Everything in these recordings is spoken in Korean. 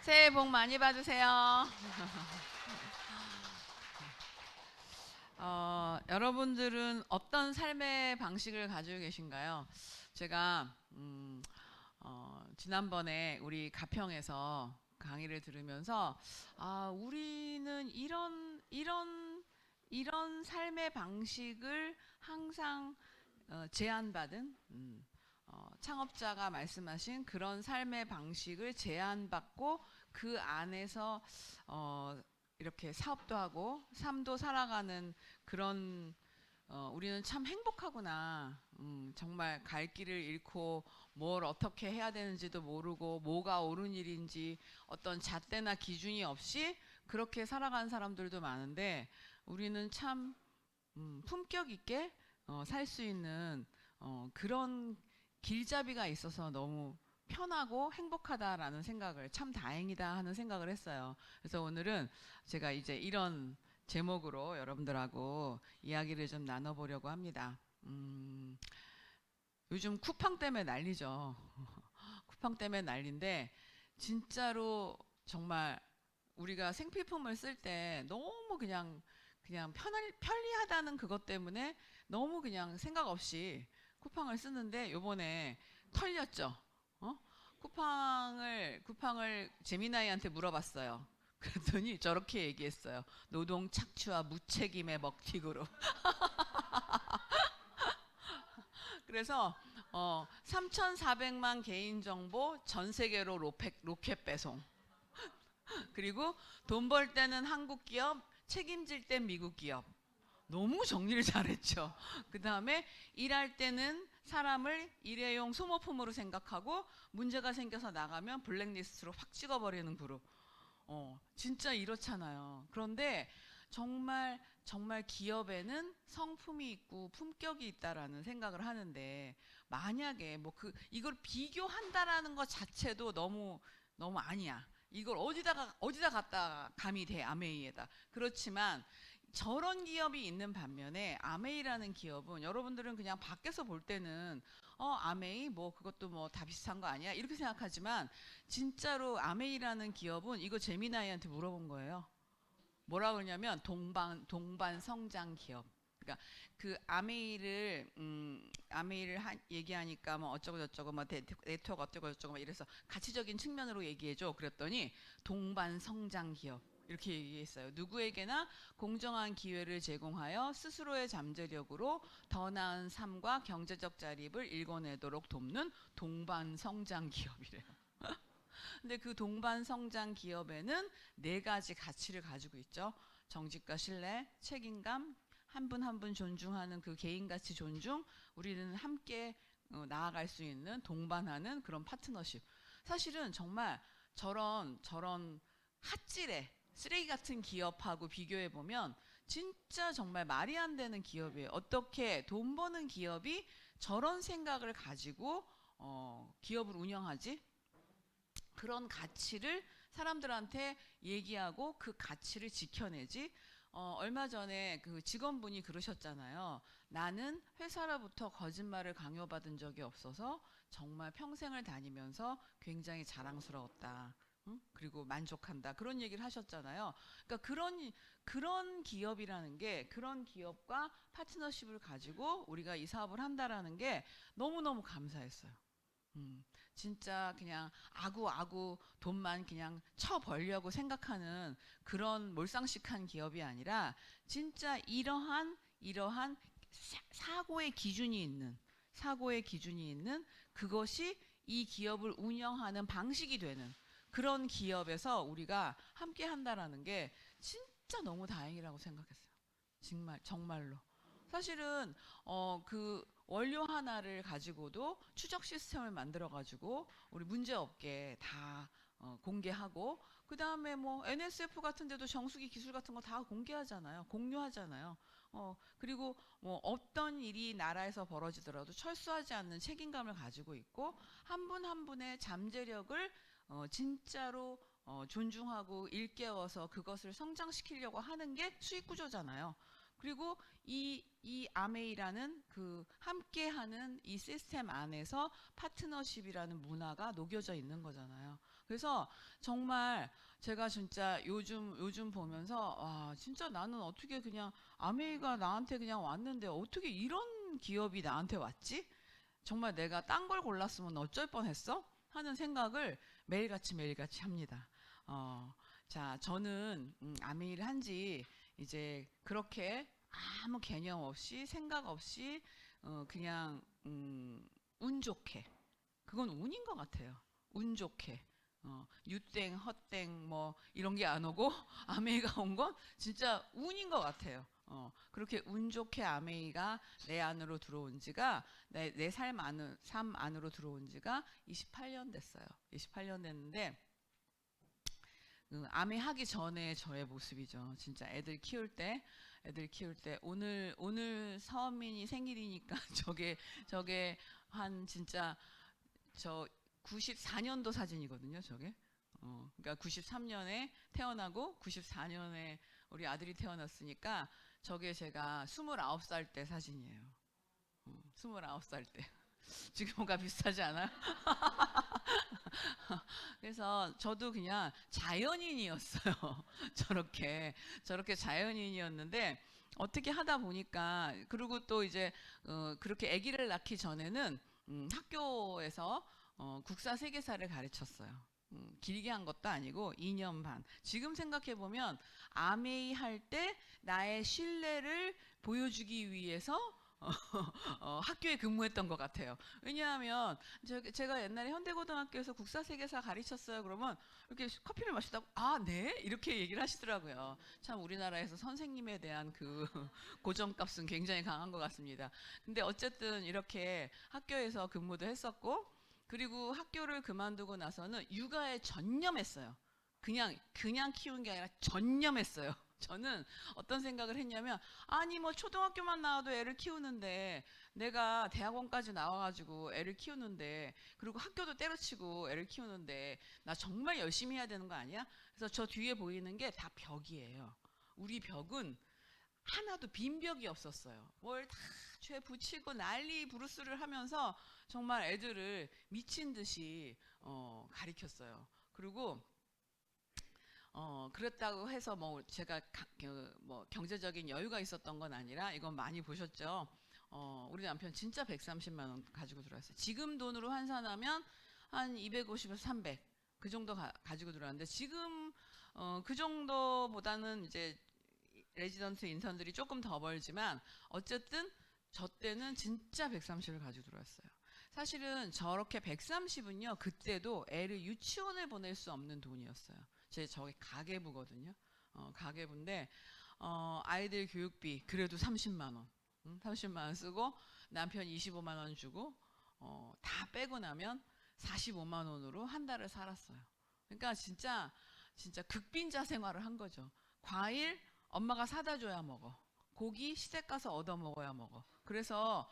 새해 복 많이 받으세요. 여러분들은 어떤 삶의 방식을 가지고 계신가요? 제가 지난번에 우리 가평에서 강의를 들으면서 우리는 이런 삶의 방식을 항상 제안받은 창업자가 말씀하신 그런 삶의 방식을 제안받고 그 안에서 어, 이렇게 사업도 하고 삶도 살아가는 그런 우리는 참 행복하구나. 정말 갈 길을 잃고 뭘 어떻게 해야 되는지도 모르고 뭐가 옳은 일인지 어떤 잣대나 기준이 없이 그렇게 살아가는 사람들도 많은데 우리는 참 품격 있게 살 수 있는 그런 길잡이가 있어서 너무 편하고 행복하다라는 생각을 참 다행이다 하는 생각을 했어요. 그래서 오늘은 제가 이제 이런 제목으로 여러분들하고 이야기를 좀 나눠보려고 합니다. 요즘 쿠팡 때문에 난리죠. 쿠팡 때문에 난리인데 진짜로 정말 우리가 생필품을 쓸 때 너무 그냥 편리하다는 그것 때문에 너무 그냥 생각 없이 쿠팡을 쓰는데 요번에 털렸죠. 어? 쿠팡을 재미나이한테 물어봤어요. 그랬더니 저렇게 얘기했어요. 노동 착취와 무책임의 먹튀구로. 그래서 3,400만 개인정보 전 세계로 로켓 배송. 그리고 돈 벌 때는 한국 기업, 책임질 땐 미국 기업. 너무 정리를 잘했죠. 그 다음에 일할 때는 사람을 일회용 소모품으로 생각하고 문제가 생겨서 나가면 블랙리스트로 확 찍어버리는 그룹. 진짜 이렇잖아요. 그런데 정말 기업에는 성품이 있고 품격이 있다라는 생각을 하는데 만약에 뭐 이걸 비교한다라는 것 자체도 너무 아니야. 이걸 어디다 갖다 감이 돼 아메이에다. 그렇지만 저런 기업이 있는 반면에 아메이라는 기업은 여러분들은 그냥 밖에서 볼 때는 아메이 뭐 그것도 뭐 다 비슷한 거 아니야 이렇게 생각하지만 진짜로 아메이라는 기업은 이거 재미나이한테 물어본 거예요. 뭐라 그러냐면 동반 성장 기업. 그러니까 그 아메이를 얘기하니까 뭐 어쩌고 저쩌고 뭐 네트워크 어쩌고 저쩌고 막 이래서 가치적인 측면으로 얘기해줘. 그랬더니 동반 성장 기업. 이렇게 얘기했어요. 누구에게나 공정한 기회를 제공하여 스스로의 잠재력으로 더 나은 삶과 경제적 자립을 일궈내도록 돕는 동반 성장 기업이래요. 근데 그 동반 성장 기업에는 네 가지 가치를 가지고 있죠. 정직과 신뢰, 책임감, 한 분 한 분 존중하는 그 개인 가치 존중, 우리는 함께 나아갈 수 있는 동반하는 그런 파트너십. 사실은 정말 저런 핫질의 쓰레기 같은 기업하고 비교해 보면 진짜 정말 말이 안 되는 기업이에요. 어떻게 돈 버는 기업이 저런 생각을 가지고 기업을 운영하지? 그런 가치를 사람들한테 얘기하고 그 가치를 지켜내지. 얼마 전에 그 직원분이 그러셨잖아요. 나는 회사로부터 거짓말을 강요받은 적이 없어서 정말 평생을 다니면서 굉장히 자랑스러웠다. 응? 그리고 만족한다. 그런 얘기를 하셨잖아요. 그러니까 그런 기업이라는 게 그런 기업과 파트너십을 가지고 우리가 이 사업을 한다라는 게 너무너무 감사했어요. 음, 진짜 그냥 아구아구 돈만 그냥 쳐벌려고 생각하는 그런 몰상식한 기업이 아니라 진짜 이러한 사고의 기준이 있는 그것이 이 기업을 운영하는 방식이 되는 그런 기업에서 우리가 함께 한다라는 게 진짜 너무 다행이라고 생각했어요. 정말로. 사실은 그 원료 하나를 가지고도 추적 시스템을 만들어 가지고 우리 문제 없게 다 공개하고 그 다음에 뭐 NSF 같은 데도 정수기 기술 같은 거 다 공개하잖아요. 공유하잖아요. 그리고 뭐 어떤 일이 나라에서 벌어지더라도 철수하지 않는 책임감을 가지고 있고 한 분 한 분의 잠재력을 진짜로 존중하고 일깨워서 그것을 성장시키려고 하는 게 수익 구조잖아요. 그리고 이 아메이라는 그 함께하는 이 시스템 안에서 파트너십이라는 문화가 녹여져 있는 거잖아요. 그래서 정말 제가 진짜 요즘 보면서 와 진짜 나는 어떻게 그냥 아메이가 나한테 그냥 왔는데 어떻게 이런 기업이 나한테 왔지? 정말 내가 딴 걸 골랐으면 어쩔 뻔했어? 하는 생각을 매일같이 합니다. 어, 자, 저는 아메이를 한지 이제 그렇게 아무 개념 없이 생각 없이 그냥 운 좋게 그건 운인 것 같아요. 운 좋게. 유땡, 헛땡 뭐 이런 게 안 오고 아메이가 온 건 진짜 운인 것 같아요. 그렇게 운 좋게 아메이가 내 안으로 들어온 지가 내 삶 안으로 들어온 지가 28년 됐어요. 28년 됐는데 아메 하기 전에 저의 모습이죠. 진짜 애들 키울 때 오늘 서민이 생일이니까 저게 한 진짜 저 94년도 사진이거든요, 저게. 그러니까 93년에 태어나고 94년에 우리 아들이 태어났으니까 저게 제가 29살 때 사진이에요. 29살 때. 지금 뭔가 비슷하지 않아요? 그래서 저도 그냥 자연인이었어요. 저렇게 자연인이었는데 어떻게 하다 보니까 그리고 또 이제 그렇게 아기를 낳기 전에는 학교에서 국사 세계사를 가르쳤어요. 길게 한 것도 아니고 2년 반. 지금 생각해 보면 아메이 할 때 나의 신뢰를 보여주기 위해서 학교에 근무했던 것 같아요. 왜냐하면 제가 옛날에 현대고등학교에서 국사세계사 가르쳤어요. 그러면 이렇게 커피를 마시다가 아, 네? 이렇게 얘기를 하시더라고요. 참 우리나라에서 선생님에 대한 그 고정값은 굉장히 강한 것 같습니다. 근데 어쨌든 이렇게 학교에서 근무도 했었고 그리고 학교를 그만두고 나서는 육아에 전념했어요. 그냥 키운 게 아니라 전념했어요. 저는 어떤 생각을 했냐면 아니 뭐 초등학교만 나와도 애를 키우는데 내가 대학원까지 나와가지고 애를 키우는데 그리고 학교도 때려치고 애를 키우는데 나 정말 열심히 해야 되는 거 아니야? 그래서 저 뒤에 보이는 게 다 벽이에요. 우리 벽은 하나도 빈 벽이 없었어요. 뭘 다 죄 붙이고 난리 부르스를 하면서 정말 애들을 미친 듯이 가리켰어요. 그리고 그랬다고 해서 뭐 제가 뭐 경제적인 여유가 있었던 건 아니라 이건 많이 보셨죠. 우리 남편 진짜 130만 원 가지고 들어왔어요. 지금 돈으로 환산하면 한 250에서 300 그 정도 가지고 들어왔는데 지금 그 정도보다는 이제 레지던트 인턴들이 조금 더 벌지만 어쨌든 저 때는 진짜 130을 가지고 들어왔어요. 사실은 저렇게 130은요 그때도 애를 유치원에 보낼 수 없는 돈이었어요. 저게 가계부거든요. 가계부인데 아이들 교육비 그래도 30만 원, 30만 원 쓰고 남편 25만 원 주고 다 빼고 나면 45만 원으로 한 달을 살았어요. 그러니까 진짜 극빈자 생활을 한 거죠. 과일 엄마가 사다 줘야 먹어. 고기 시댁 가서 얻어 먹어야 먹어. 그래서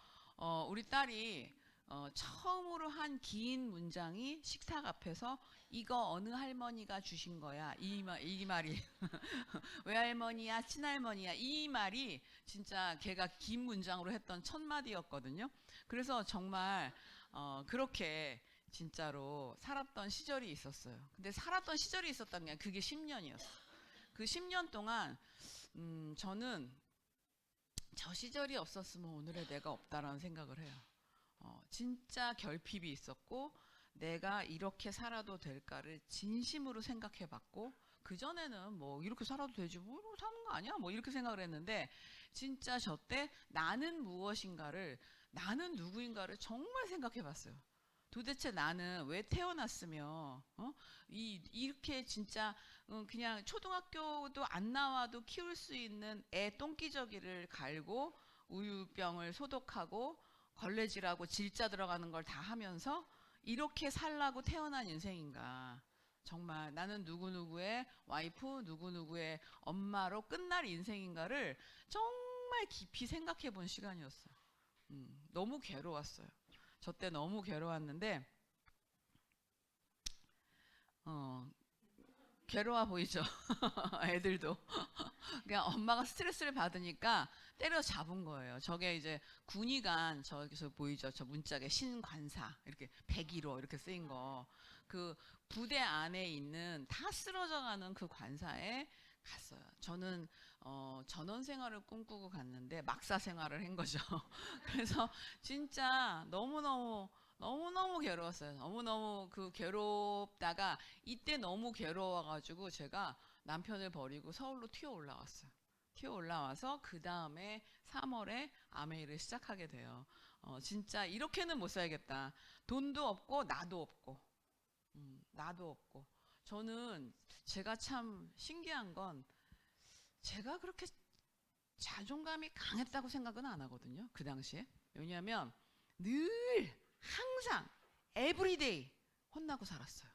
우리 딸이 처음으로 한 긴 문장이 식탁 앞에서 이거 어느 할머니가 주신 거야 이 말이 외할머니야 친할머니야 이 말이 진짜 걔가 긴 문장으로 했던 첫 마디였거든요. 그래서 정말 그렇게 진짜로 살았던 시절이 있었어요. 근데 살았던 시절이 있었던 게 그게 10년이었어요. 그 10년 동안 저는 저 시절이 없었으면 오늘의 내가 없다라는 생각을 해요. 진짜 결핍이 있었고 내가 이렇게 살아도 될까를 진심으로 생각해 봤고 그전에는 뭐 이렇게 살아도 되지 뭐 사는 거 아니야 뭐 이렇게 생각을 했는데 진짜 저 때 나는 무엇인가를 나는 누구인가를 정말 생각해 봤어요. 도대체 나는 왜 태어났으며 이렇게 진짜 그냥 초등학교도 안 나와도 키울 수 있는 애 똥기저귀를 갈고 우유병을 소독하고 걸레질하고 질자 들어가는 걸 다 하면서 이렇게 살라고 태어난 인생인가. 정말 나는 누구누구의 와이프 누구누구의 엄마로 끝날 인생인가를 정말 깊이 생각해 본 시간이었어요. 너무 괴로웠어요. 저 때 너무 괴로웠는데 괴로워 보이죠. 애들도 그냥 엄마가 스트레스를 받으니까 때려 잡은 거예요. 저게 이제 군의관 저기서 보이죠. 저 문짝에 신관사 이렇게 101호 이렇게 쓰인 거 그 부대 안에 있는 다 쓰러져가는 그 관사에 갔어요. 저는 전원 생활을 꿈꾸고 갔는데 막사 생활을 한 거죠. 그래서 진짜 너무너무 괴로웠어요. 너무너무 그 괴롭다가 이때 너무 괴로워가지고 제가 남편을 버리고 서울로 튀어 올라왔어요. 튀어 올라와서 그 다음에 3월에 아메이를 시작하게 돼요. 진짜 이렇게는 못 살겠다. 돈도 없고 나도 없고 나도 없고. 저는 제가 참 신기한 건 제가 그렇게 자존감이 강했다고 생각은 안 하거든요. 그 당시에. 왜냐하면 늘 항상 에브리데이 혼나고 살았어요.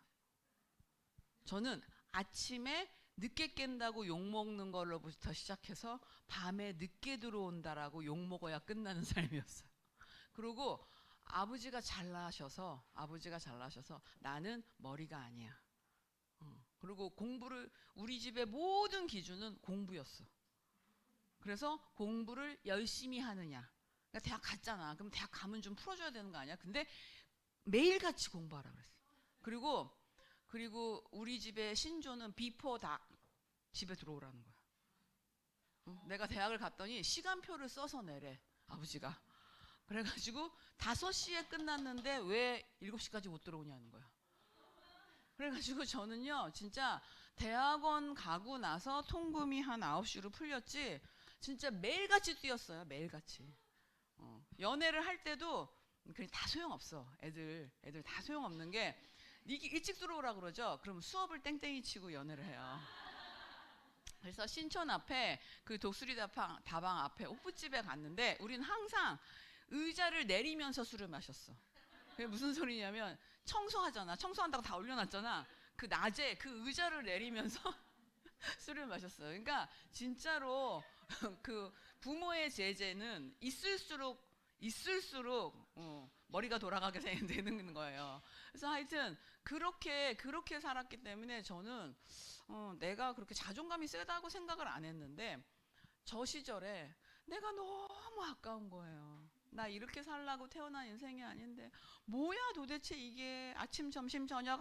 저는 아침에 늦게 깬다고 욕먹는 걸로부터 시작해서 밤에 늦게 들어온다라고 욕먹어야 끝나는 삶이었어요. 그리고 아버지가 잘나셔서 나는 머리가 아니야. 그리고 공부를 우리 집의 모든 기준은 공부였어. 그래서 공부를 열심히 하느냐. 그러니까 대학 갔잖아. 그럼 대학 가면 좀 풀어줘야 되는 거 아니야? 근데 매일같이 공부하라 그랬어. 그리고 우리 집의 신조는 비포 다 집에 들어오라는 거야. 내가 대학을 갔더니 시간표를 써서 내래 아버지가. 그래가지고 5시에 끝났는데 왜 7시까지 못 들어오냐는 거야. 그래가지고 저는요 진짜 대학원 가고 나서 통금이 한 9시로 풀렸지 진짜 매일같이 뛰었어요. 매일같이. 연애를 할 때도 그냥 다 소용없어. 애들 다 소용없는 게 일찍 들어오라 그러죠. 그럼 수업을 땡땡이 치고 연애를 해요. 그래서 신촌 앞에 그 독수리 다방 앞에 호프집에 갔는데 우리는 항상 의자를 내리면서 술을 마셨어. 그게 무슨 소리냐면 청소하잖아. 청소한다고 다 올려놨잖아. 그 낮에 그 의자를 내리면서 술을 마셨어요. 그러니까 진짜로 그 부모의 제재는 있을수록 머리가 돌아가게 되는 거예요. 그래서 하여튼 그렇게 살았기 때문에 저는 내가 그렇게 자존감이 세다고 생각을 안 했는데 저 시절에 내가 너무 아까운 거예요. 나 이렇게 살라고 태어난 인생이 아닌데 뭐야 도대체 이게 아침 점심 저녁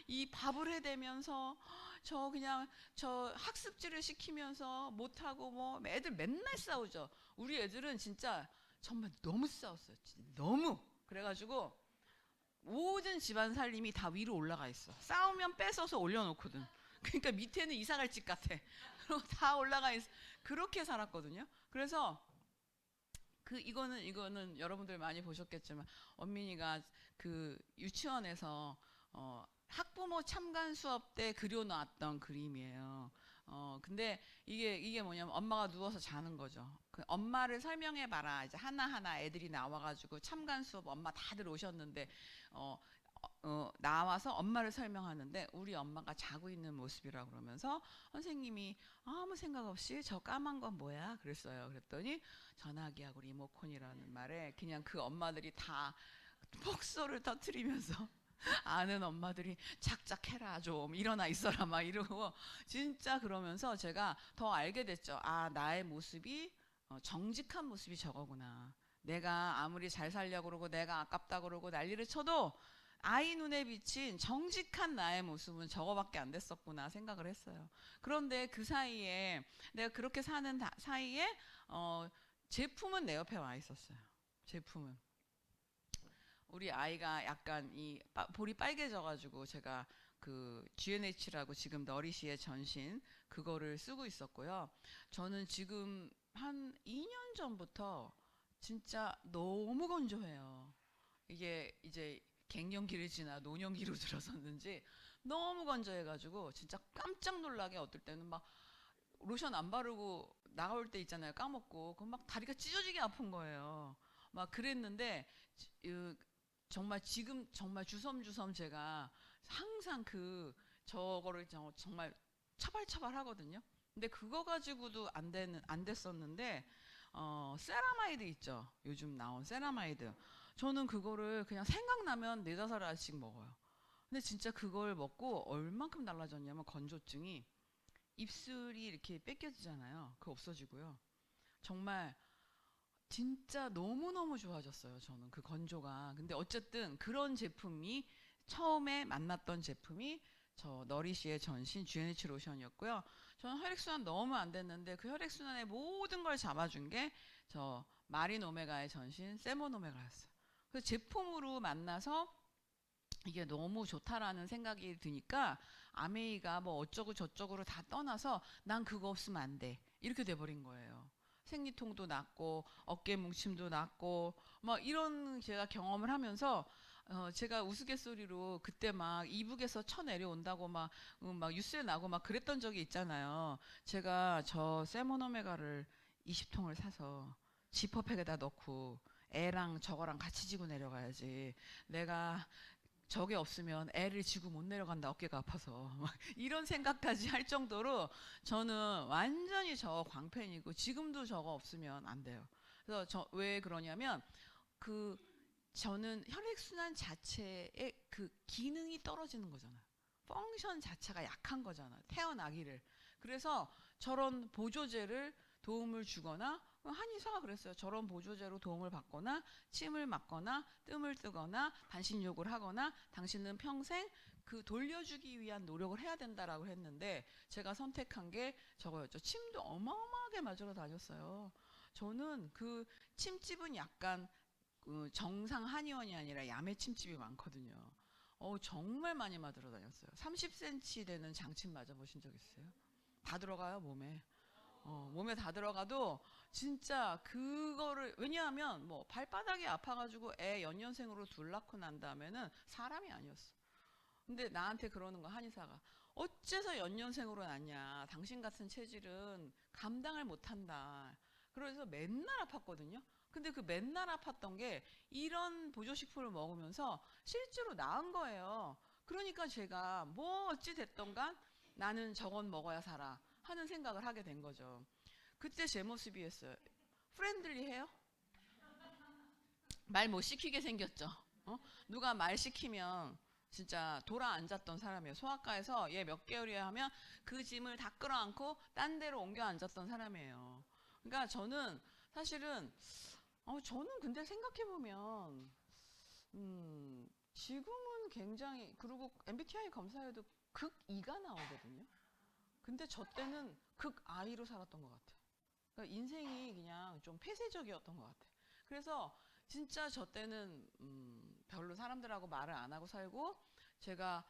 이 밥을 해대면서 저 학습지를 시키면서 못하고 뭐 애들 맨날 싸우죠. 우리 애들은 진짜 정말 너무 싸웠어요. 너무. 그래가지고 모든 집안 살림이 다 위로 올라가 있어. 싸우면 뺏어서 올려놓거든. 그러니까 밑에는 이사갈 집 같아. 그리고 다 올라가 있어. 그렇게 살았거든요. 그래서 이거는 여러분들 많이 보셨겠지만 언민이가 그 유치원에서 학부모 참관 수업 때 그려놨던 그림이에요. 근데 이게 뭐냐면 엄마가 누워서 자는 거죠. 그 엄마를 설명해봐라. 이제 하나하나 애들이 나와가지고 참관 수업 엄마 다들 오셨는데 나와서 엄마를 설명하는데 우리 엄마가 자고 있는 모습이라 그러면서 선생님이 아무 생각 없이 저 까만 건 뭐야? 그랬어요. 그랬더니 전화기하고 리모컨이라는 말에 그냥 그 엄마들이 다 폭소를 터뜨리면서 아는 엄마들이 착착해라 좀 일어나 있어라 막 이러고 진짜 그러면서 제가 더 알게 됐죠. 아 나의 모습이 정직한 모습이 저거구나. 내가 아무리 잘 살려고 그러고 내가 아깝다 그러고 난리를 쳐도 아이 눈에 비친 정직한 나의 모습은 저거밖에 안 됐었구나 생각을 했어요. 그런데 그 사이에 내가 그렇게 사는 사이에 제품은 내 옆에 와 있었어요. 제품은 우리 아이가 약간 볼이 빨개져가지고 제가 그 GNH라고 지금 너리시의 전신 그거를 쓰고 있었고요. 저는 지금 한 2년 전부터 진짜 너무 건조해요. 이게 이제 갱년기를 지나 노년기로 들어섰는지 너무 건조해가지고 진짜 깜짝 놀라게 어떨 때는 막 로션 안 바르고 나올 때 있잖아요. 까먹고 그럼 막 다리가 찢어지게 아픈 거예요. 막 그랬는데 정말 지금 정말 주섬주섬 제가 항상 저거를 정말 처발처발 하거든요. 근데 그거 가지고도 안 됐었는데 세라마이드 있죠. 요즘 나온 세라마이드. 저는 그거를 그냥 생각나면 4-5알씩 먹어요. 근데 진짜 그걸 먹고 얼만큼 달라졌냐면 건조증이 입술이 이렇게 뺏겨지잖아요. 그거 없어지고요. 정말 진짜 너무너무 좋아졌어요. 저는 그 건조가. 근데 어쨌든 그런 제품이 처음에 만났던 제품이 저 너리시의 전신 GNH 로션이었고요. 저는 혈액순환 너무 안 됐는데 그 혈액순환의 모든 걸 잡아준 게 저 마린 오메가의 전신 세몬 오메가였어요. 그 제품으로 만나서 이게 너무 좋다라는 생각이 드니까 아메이가 뭐 어쩌고 저쩌고로 다 떠나서 난 그거 없으면 안 돼. 이렇게 돼버린 거예요. 생리통도 낫고 어깨 뭉침도 낫고 막 이런 제가 경험을 하면서 제가 우스갯소리로 그때 막 이북에서 쳐내려온다고 막 뉴스에 나고 막 그랬던 적이 있잖아요. 제가 저 세모노메가를 20통을 사서 지퍼백에다 넣고 애랑 저거랑 같이 지고 내려가야지. 내가 저게 없으면 애를 지고 못 내려간다, 어깨가 아파서. 막 이런 생각까지 할 정도로 저는 완전히 저 광팬이고 지금도 저거 없으면 안 돼요. 그래서 저 왜 그러냐면 그 저는 혈액순환 자체의 그 기능이 떨어지는 거잖아요. 펑션 자체가 약한 거잖아요. 태어나기를. 그래서 저런 보조제를 도움을 주거나 한의사가 그랬어요. 저런 보조제로 도움을 받거나 침을 맞거나 뜸을 뜨거나 반신욕을 하거나 당신은 평생 그 돌려주기 위한 노력을 해야 된다라고 했는데 제가 선택한 게 저거였죠. 침도 어마어마하게 맞으러 다녔어요. 저는 그 침집은 약간 그 정상 한의원이 아니라 야매 침집이 많거든요. 정말 많이 맞으러 다녔어요. 30cm 되는 장침 맞아보신 적 있어요? 다 들어가요, 몸에. 몸에 다 들어가도 진짜 그거를 왜냐하면 뭐 발바닥이 아파가지고 애 연년생으로 둘 낳고 난 다음에는 사람이 아니었어. 근데 나한테 그러는 거 한의사가 어째서 연년생으로 낳냐. 당신 같은 체질은 감당을 못한다. 그래서 맨날 아팠거든요. 근데 그 맨날 아팠던 게 이런 보조식품을 먹으면서 실제로 나은 거예요. 그러니까 제가 뭐 어찌 됐던 간 나는 저건 먹어야 살아 하는 생각을 하게 된 거죠. 그때 제 모습이었어요. 프렌들리해요? 말 못 시키게 생겼죠. 누가 말 시키면 진짜 돌아 앉았던 사람이에요. 소아과에서 얘 몇 개월이야 하면 그 짐을 다 끌어안고 딴 데로 옮겨 앉았던 사람이에요. 그러니까 저는 사실은 저는 근데 생각해보면 지금은 굉장히 그리고 MBTI 검사에도 극 E가 나오거든요. 근데 저 때는 극I로 살았던 것 같아요. 그러니까 인생이 그냥 좀 폐쇄적이었던 것 같아요. 그래서 진짜 저 때는 별로 사람들하고 말을 안 하고 살고 제가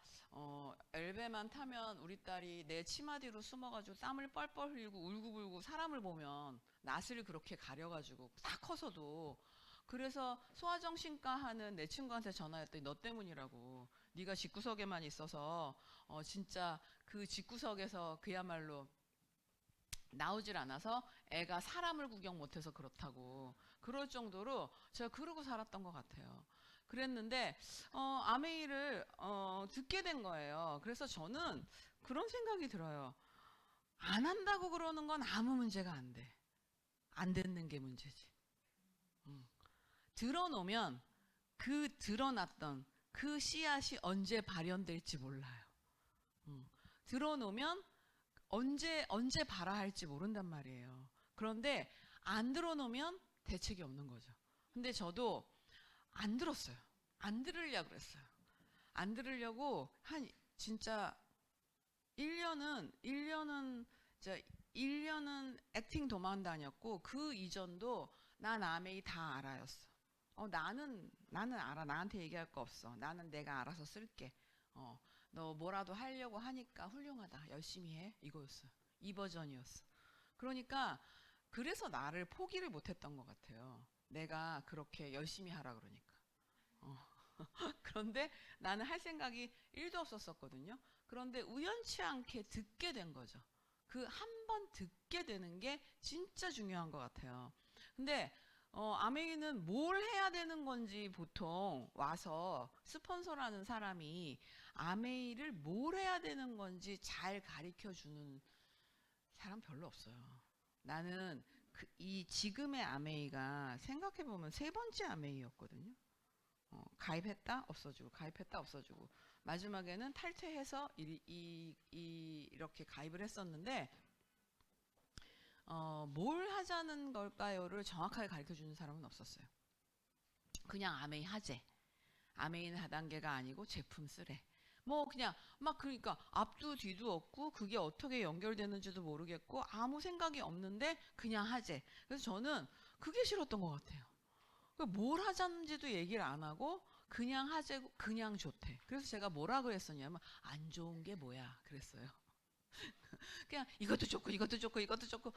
엘베만 타면 우리 딸이 내 치마 뒤로 숨어가지고 땀을 뻘뻘 흘리고 울고불고 사람을 보면 낯을 그렇게 가려가지고 다 커서도 그래서 소아정신과 하는 내 친구한테 전화했더니 너 때문이라고 네가 집구석에만 있어서 진짜 그 집구석에서 그야말로 나오질 않아서 애가 사람을 구경 못해서 그렇다고 그럴 정도로 제가 그러고 살았던 것 같아요. 그랬는데 아메이를 듣게 된 거예요. 그래서 저는 그런 생각이 들어요. 안 한다고 그러는 건 아무 문제가 안 돼. 안 듣는 게 문제지. 음. 들어놓으면 그 드러났던 그 씨앗이 언제 발현될지 몰라요. 들어놓으면 언제 봐라 할지 모른단 말이에요. 그런데 안 들어놓으면 대책이 없는 거죠. 근데 저도 안 들었어요. 안 들으려고 그랬어요. 안 들으려고 한 진짜 1년은 진짜 1년은 액팅 도망 다녔고 그 이전도 난 아메이 다 알아였어. 나는 알아. 나한테 얘기할 거 없어. 나는 내가 알아서 쓸게. 너 뭐라도 하려고 하니까 훌륭하다. 열심히 해. 이거였어. 이 버전이었어. 그러니까 그래서 나를 포기를 못했던 것 같아요. 내가 그렇게 열심히 하라 그러니까. 어. 그런데 나는 할 생각이 1도 없었었거든요. 그런데 우연치 않게 듣게 된 거죠. 그 한 번 듣게 되는 게 진짜 중요한 것 같아요. 근데 아메이는 뭘 해야 되는 건지 보통 와서 스폰서라는 사람이 아메이를 뭘 해야 되는 건지 잘 가르쳐 주는 사람 별로 없어요. 나는 이 지금의 아메이가 생각해보면 세 번째 아메이였거든요. 가입했다 없어지고 가입했다 없어지고 마지막에는 탈퇴해서 이렇게 가입을 했었는데 뭘 하자는 걸까요를 정확하게 가르쳐 주는 사람은 없었어요. 그냥 아메이 하재. 아메이는 다단계가 아니고 제품 쓰래. 뭐 그냥 막 그러니까 앞도 뒤도 없고 그게 어떻게 연결되는지도 모르겠고 아무 생각이 없는데 그냥 하재. 그래서 저는 그게 싫었던 것 같아요. 뭘 하자는지도 얘기를 안 하고 그냥 하재고 그냥 좋대. 그래서 제가 뭐라 그랬었냐면 안 좋은 게 뭐야 그랬어요. 그냥 이것도 좋고 이것도 좋고 이것도 좋고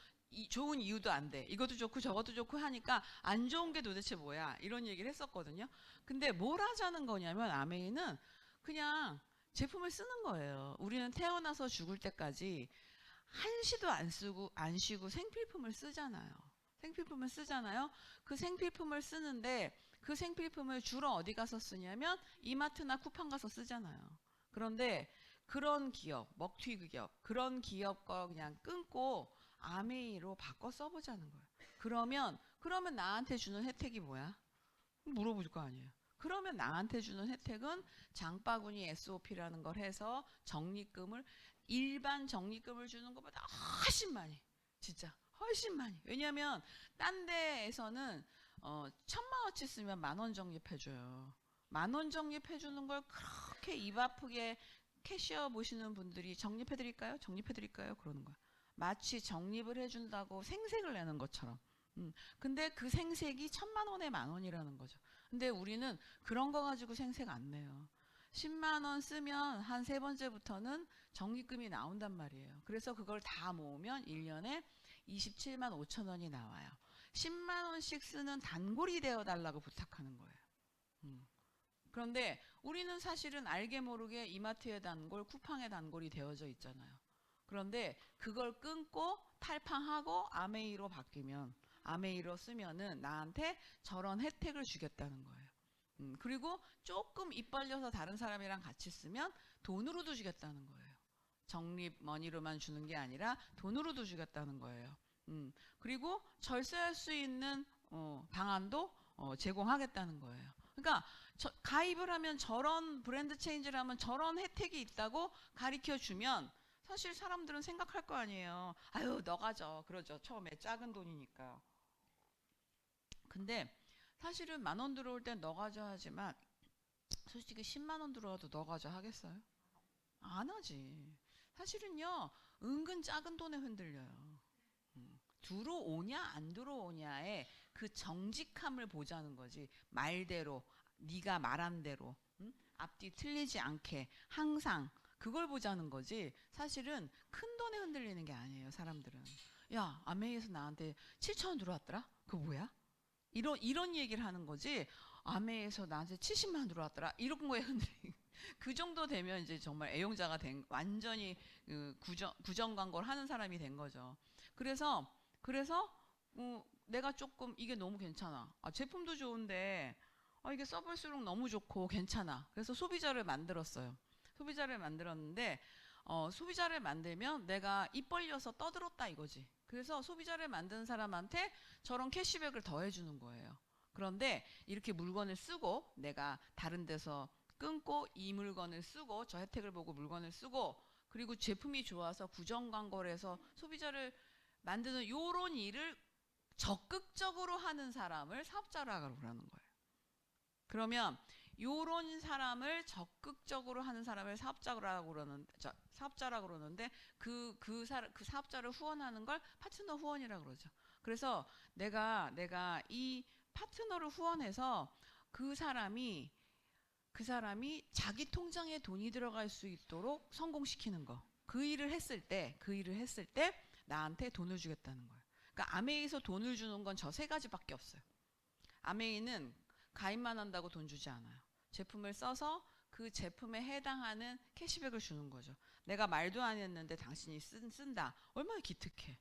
좋은 이유도 안 돼. 이것도 좋고 저것도 좋고 하니까 안 좋은 게 도대체 뭐야 이런 얘기를 했었거든요. 근데 뭘 하자는 거냐면 아메이는 그냥 제품을 쓰는 거예요. 우리는 태어나서 죽을 때까지 한시도 안 쉬고 생필품을 쓰잖아요. 생필품을 쓰잖아요. 그 생필품을 쓰는데 그 생필품을 주로 어디 가서 쓰냐면 이마트나 쿠팡 가서 쓰잖아요. 그런데 그런 기업, 먹튀 기업, 그런 기업과 그냥 끊고 아메이로 바꿔 써보자는 거예요. 그러면 나한테 주는 혜택이 뭐야? 물어볼 거 아니에요. 그러면 나한테 주는 혜택은 장바구니 SOP라는 걸 해서 적립금을 일반 적립금을 주는 것보다 훨씬 많이, 진짜 훨씬 많이. 왜냐하면 딴 데에서는 1,000만 원치 쓰면 10,000원 적립해줘요. 10,000원 적립해주는 걸 그렇게 입 아프게 캐시어 보시는 분들이 적립해드릴까요? 적립해드릴까요? 그러는 거야. 마치 적립을 해준다고 생색을 내는 것처럼. 근데 그 생색이 1,000만 원에 10,000원이라는 거죠. 근데 우리는 그런 거 가지고 생색 안 내요. 10만 원 쓰면 한 세 번째부터는 적립금이 나온단 말이에요. 그래서 그걸 다 모으면 1년에 27만 5천 원이 나와요. 10만 원씩 쓰는 단골이 되어 달라고 부탁하는 거예요. 그런데 우리는 사실은 알게 모르게 이마트의 단골, 쿠팡의 단골이 되어져 있잖아요. 그런데 그걸 끊고 탈팡하고 아메이로 바뀌면 아메이로 쓰면은 나한테 저런 혜택을 주겠다는 거예요. 그리고 조금 입 벌려서 다른 사람이랑 같이 쓰면 돈으로도 주겠다는 거예요. 적립 머니로만 주는 게 아니라 돈으로도 주겠다는 거예요. 그리고 절세할 수 있는 방안도 제공하겠다는 거예요. 그러니까 가입을 하면 저런 브랜드 체인지를 하면 저런 혜택이 있다고 가르쳐 주면 사실 사람들은 생각할 거 아니에요. 아유 너가 줘 그러죠. 처음에 작은 돈이니까. 근데 사실은 10,000원 들어올 땐 너가 줘 하지만 솔직히 10만 원 들어와도 너가 줘 하겠어요? 안 하지. 사실은요 은근 작은 돈에 흔들려요. 들어오냐 안 들어오냐에 그 정직함을 보자는 거지. 말대로 네가 말한 대로 앞뒤 틀리지 않게 항상 그걸 보자는 거지. 사실은 큰 돈에 흔들리는 게 아니에요. 사람들은 야 아메이에서 나한테 7,000원 들어왔더라. 그거 뭐야? 이런 얘기를 하는 거지. 아메에서 나한테 70만 원 들어왔더라. 이런 거에 흔들리. 그 정도 되면 이제 정말 애용자가 된 완전히 구정 광고를 하는 사람이 된 거죠. 그래서 내가 조금 이게 너무 괜찮아. 제품도 좋은데 이게 써볼수록 너무 좋고 괜찮아. 그래서 소비자를 만들었어요. 소비자를 만들었는데 소비자를 만들면 내가 입 벌려서 떠들었다 이거지. 그래서 소비자를 만든 사람한테 저런 캐시백을 더해주는 거예요. 그런데 이렇게 물건을 쓰고 내가 다른 데서 끊고 이 물건을 쓰고 저 혜택을 보고 물건을 쓰고 그리고 제품이 좋아서 구정 광고를 해서 소비자를 만드는 요런 일을 적극적으로 하는 사람을 사업자라고 그러는 거예요. 그러면 요런 사람을 적극적으로 하는 사람을 사업자라고 그러는데 그 사업자를 후원하는 걸 파트너 후원이라고 그러죠. 그래서 내가 이 파트너를 후원해서 그 사람이 자기 통장에 돈이 들어갈 수 있도록 성공시키는 거. 그 일을 했을 때 나한테 돈을 주겠다는 거예요. 그러니까 아메이에서 돈을 주는 건 저 세 가지밖에 없어요. 아메이는 가입만 한다고 돈 주지 않아요. 제품을 써서 그 제품에 해당하는 캐시백을 주는 거죠. 내가 말도 안 했는데 당신이 쓴다. 얼마나 기특해.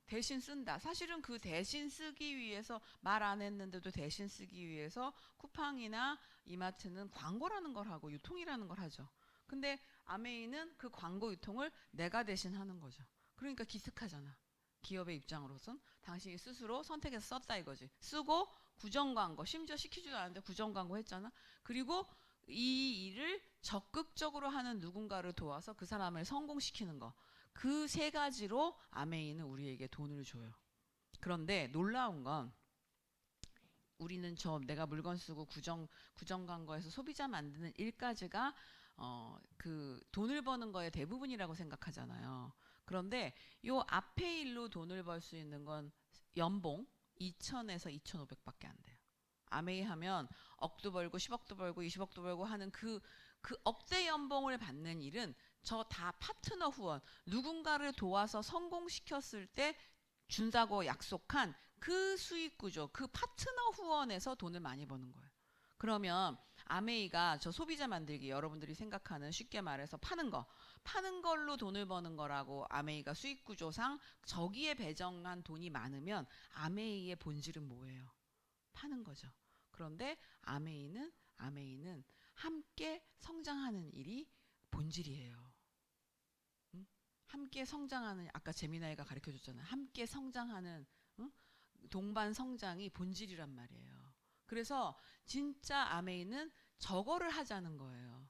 대신 쓴다. 사실은 그 대신 쓰기 위해서 말 안 했는데도 대신 쓰기 위해서 쿠팡이나 이마트는 광고라는 걸 하고 유통이라는 걸 하죠. 근데 아메이는 그 광고 유통을 내가 대신 하는 거죠. 그러니까 기특하잖아. 기업의 입장으로선 당신이 스스로 선택해서 썼다 이거지. 쓰고 구정 광고, 심지어 시키지도 않았는데 구정 광고 했잖아. 그리고 이 일을 적극적으로 하는 누군가를 도와서 그 사람을 성공시키는 거. 그 세 가지로 아메이는 우리에게 돈을 줘요. 그런데 놀라운 건 우리는 내가 물건 쓰고 구정 광고에서 소비자 만드는 일까지가 그 돈을 버는 거의 대부분이라고 생각하잖아요. 그런데 요 앞에 일로 돈을 벌 수 있는 건 연봉 2천에서 2,500밖에 안 돼요. 아메이 하면 억도 벌고 10억도 벌고 20억도 벌고 하는 그 억대 연봉을 받는 일은 저 다 파트너 후원, 누군가를 도와서 성공시켰을 때 준다고 약속한 그 수익 구조, 그 파트너 후원에서 돈을 많이 버는 거예요. 그러면 아메이가 저 소비자 만들기, 여러분들이 생각하는 쉽게 말해서 파는 걸로 돈을 버는 거라고 아메이가 수익 구조상 저기에 배정한 돈이 많으면 아메이의 본질은 뭐예요? 파는 거죠. 그런데 아메이는 함께 성장하는 일이 본질이에요. 응? 함께 성장하는, 아까 재미나이가 가르쳐 줬잖아요. 함께 성장하는, 응? 동반 성장이 본질이란 말이에요. 그래서 진짜 아메이는 저거를 하자는 거예요.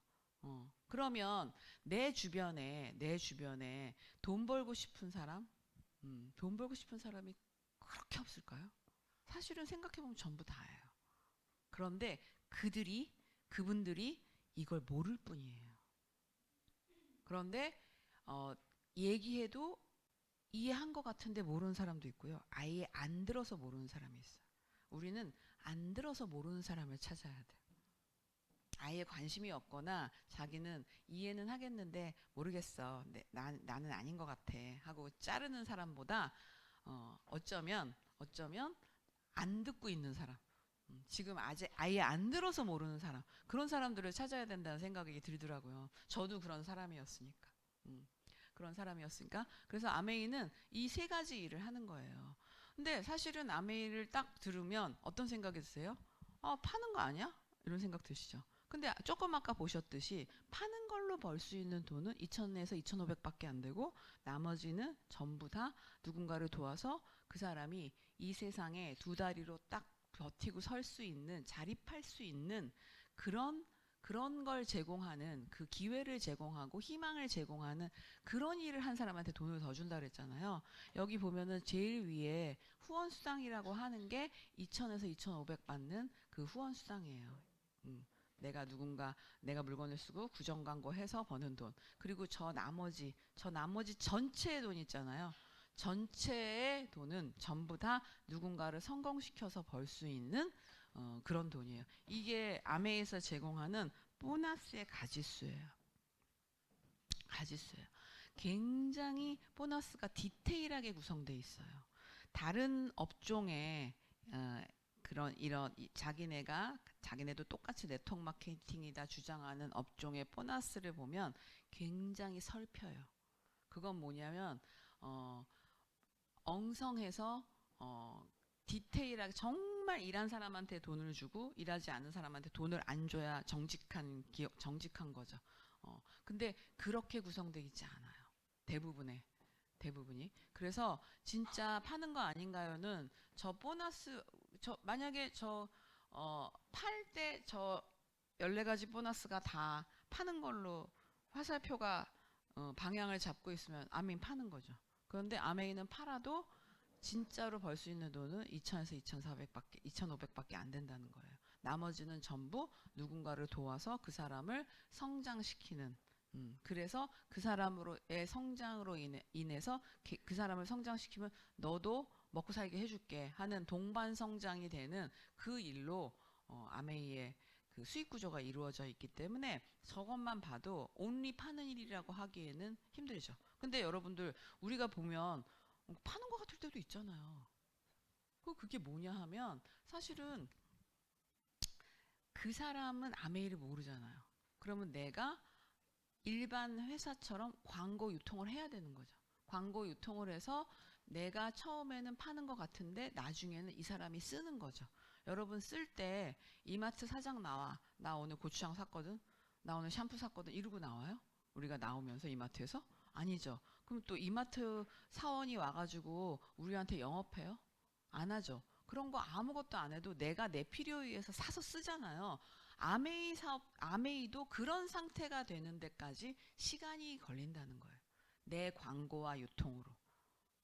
그러면 내 주변에 돈 벌고 싶은 사람, 돈 벌고 싶은 사람이 그렇게 없을까요? 사실은 생각해보면 전부 다예요. 그런데 그분들이 이걸 모를 뿐이에요. 그런데 얘기해도 이해한 것 같은데 모르는 사람도 있고요. 아예 안 들어서 모르는 사람이 있어요. 우리는 안 들어서 모르는 사람을 찾아야 돼요. 아예 관심이 없거나 자기는 이해는 하겠는데 모르겠어. 나는 아닌 것 같아 하고 자르는 사람보다 어쩌면 안 듣고 있는 사람, 지금 아예 안 들어서 모르는 사람, 그런 사람들을 찾아야 된다는 생각이 들더라고요. 저도 그런 사람이었으니까. 그래서 아메이는 이 세 가지 일을 하는 거예요. 근데 사실은 아메이를 딱 들으면 어떤 생각이 드세요? 파는 거 아니야? 이런 생각 드시죠? 근데 조금 아까 보셨듯이 파는 걸로 벌 수 있는 돈은 2,000에서 2,500밖에 안 되고 나머지는 전부 다 누군가를 도와서 그 사람이 이 세상에 두 다리로 딱 버티고 설 수 있는, 자립할 수 있는 그런 걸 제공하는, 그 기회를 제공하고 희망을 제공하는 그런 일을 한 사람한테 돈을 더 준다 그랬잖아요. 여기 보면은 제일 위에 후원수당이라고 하는 게 2,000에서 2,500 받는 그 후원수당이에요. 내가 물건을 쓰고 구정 광고 해서 버는 돈. 그리고 저 나머지 전체의 돈 있잖아요. 전체의 돈은 전부 다 누군가를 성공시켜서 벌 수 있는 그런 돈이에요. 이게 아메에서 제공하는 보너스의 가지수예요. 굉장히 보너스가 디테일하게 구성되어 있어요. 다른 업종에 자기네도 똑같이 네트워크 마케팅이다 주장하는 업종의 보너스를 보면 굉장히 설펴요. 그건 뭐냐면 엉성해서 디테일하게 정말 일한 사람한테 돈을 주고 일하지 않은 사람한테 돈을 안 줘야 정직한 거죠. 근데 그렇게 구성되어 있지 않아요. 대부분이. 그래서 진짜 파는 거 아닌가요는 만약에 팔 때 14가지 보너스가 다 파는 걸로 화살표가 방향을 잡고 있으면 아메이 파는 거죠. 그런데 아메이는 팔아도 진짜로 벌 수 있는 돈은 2,000에서 2,500밖에 안 된다는 거예요. 나머지는 전부 누군가를 도와서 그 사람을 성장시키는, 그래서 그 사람의 성장으로 인해서 그 사람을 성장시키면 너도 먹고 살게 해줄게 하는 동반 성장이 되는 그 일로 아메이의 그 수익 구조가 이루어져 있기 때문에 저것만 봐도 온리 파는 일이라고 하기에는 힘들죠. 근데 여러분들, 우리가 보면 파는 것 같을 때도 있잖아요. 그게 뭐냐 하면 사실은 그 사람은 아메이를 모르잖아요. 그러면 내가 일반 회사처럼 광고 유통을 해야 되는 거죠. 광고 유통을 해서 내가 처음에는 파는 것 같은데 나중에는 이 사람이 쓰는 거죠. 여러분 쓸 때 이마트 사장 나 오늘 고추장 샀거든, 나 오늘 샴푸 샀거든 이러고 나와요? 우리가 나오면서 이마트에서? 아니죠. 그럼 또 이마트 사원이 와가지고 우리한테 영업해요? 안 하죠. 그런 거 아무것도 안 해도 내가 내 필요에 의해서 사서 쓰잖아요. 아메이도 그런 상태가 되는 데까지 시간이 걸린다는 거예요. 내 광고와 유통으로.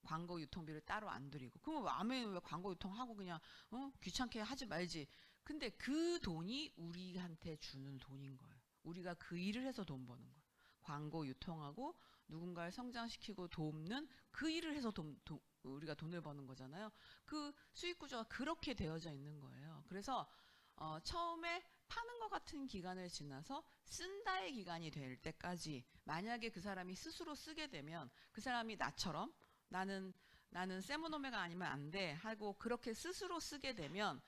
광고 유통비를 따로 안 들이고. 그러면 아메이는 왜 광고 유통하고 그냥 귀찮게 하지 말지. 근데 그 돈이 우리한테 주는 돈인 거예요. 우리가 그 일을 해서 돈 버는 거예요. 광고 유통하고 누군가를 성장시키고 돕는 그 일을 해서 우리가 돈을 버는 거잖아요. 그 수익 구조가 그렇게 되어져 있는 거예요. 그래서 처음에 파는 것 같은 기간을 지나서 쓴다의 기간이 될 때까지, 만약에 그 사람이 스스로 쓰게 되면, 그 사람이 나처럼 나는 세모노메가 아니면 안 돼 하고 그렇게 스스로 쓰게 되면,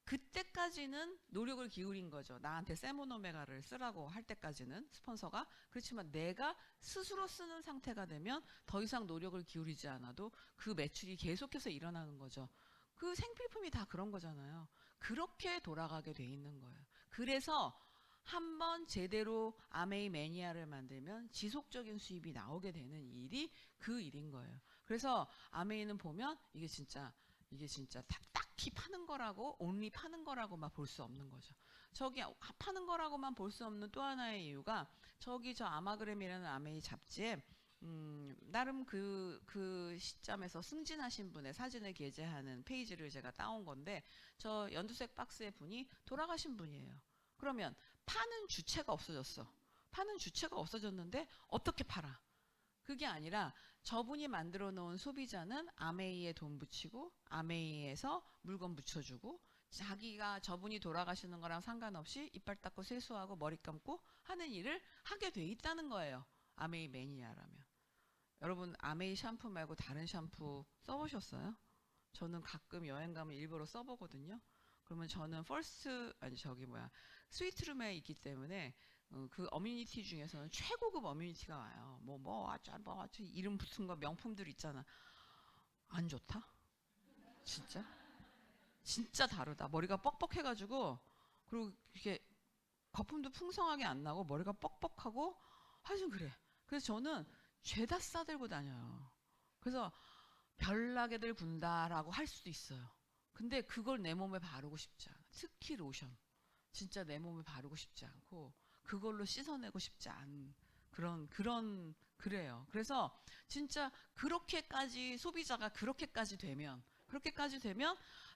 그때까지는 노력을 기울인 거죠. 나한테 세모노메가를 쓰라고 할 때까지는 스폰서가. 그렇지만 내가 스스로 쓰는 상태가 되면 더 이상 노력을 기울이지 않아도 그 매출이 계속해서 일어나는 거죠. 그 생필품이 다 그런 거잖아요. 그렇게 돌아가게 돼 있는 거예요. 그래서 한번 제대로 아메이 매니아를 만들면 지속적인 수입이 나오게 되는 일이 그 일인 거예요. 그래서 아메이는 보면 이게 진짜 딱히 파는 거라고, 온리 파는 거라고만 볼 수 없는 거죠. 저기 파는 거라고만 볼 수 없는 또 하나의 이유가, 저기 저 아마그램이라는 아메이 잡지에 나름 그 시점에서 승진하신 분의 사진을 게재하는 페이지를 제가 따온 건데, 저 연두색 박스의 분이 돌아가신 분이에요. 그러면 파는 주체가 없어졌어. 파는 주체가 없어졌는데 어떻게 팔아? 그게 아니라 저분이 만들어 놓은 소비자는 아메이에 돈 붙이고 아메이에서 물건 붙여주고, 자기가 저분이 돌아가시는 거랑 상관없이 이빨 닦고 세수하고 머리 감고 하는 일을 하게 돼 있다는 거예요. 아메이 매니아라면. 여러분 아메이 샴푸 말고 다른 샴푸 써보셨어요? 저는 가끔 여행 가면 일부러 써보거든요. 그러면 저는 스위트룸에 있기 때문에 그 어뮤니티 중에서는 최고급 어뮤니티가 와요. 이름 붙은 거 명품들 있잖아. 안 좋다? 진짜? 진짜 다르다. 머리가 뻑뻑해가지고, 그리고 이게 거품도 풍성하게 안 나고 머리가 뻑뻑하고 하여튼 그래. 그래서 저는 죄다 싸들고 다녀요. 그래서 별나게들 군다라고 할 수도 있어요. 근데 그걸 내 몸에 바르고 싶지 않아. 특히 로션. 진짜 내 몸에 바르고 싶지 않고 그걸로 씻어내고 싶지 않은 그래요. 그래서 진짜 그렇게까지 소비자가 그렇게까지 되면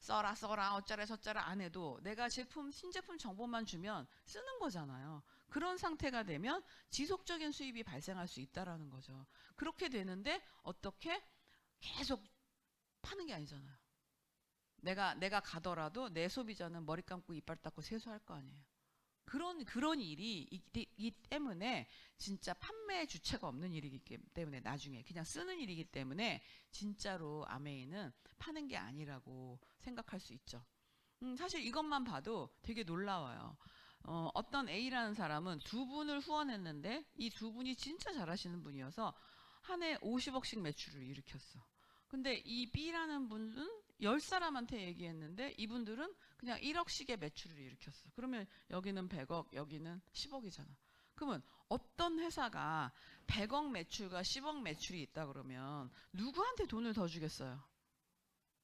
써라 어쩌라 저쩌라 안 해도 내가 신제품 정보만 주면 쓰는 거잖아요. 그런 상태가 되면 지속적인 수입이 발생할 수 있다라는 거죠. 그렇게 되는데 어떻게 계속 파는 게 아니잖아요. 내가 가더라도 내 소비자는 머리 감고 이빨 닦고 세수할 거 아니에요. 그런 일이 있기 때문에 진짜 판매 주체가 없는 일이기 때문에, 나중에 그냥 쓰는 일이기 때문에 진짜로 아메이는 파는 게 아니라고 생각할 수 있죠. 사실 이것만 봐도 되게 놀라워요. 어떤 A라는 사람은 두 분을 후원했는데 이 두 분이 진짜 잘하시는 분이어서 한 해 50억씩 매출을 일으켰어. 근데 이 B라는 분은 10사람한테 얘기했는데 이분들은 그냥 1억씩의 매출을 일으켰어. 그러면 여기는 100억, 여기는 10억이잖아. 그러면 어떤 회사가 100억 매출과 10억 매출이 있다 그러면 누구한테 돈을 더 주겠어요?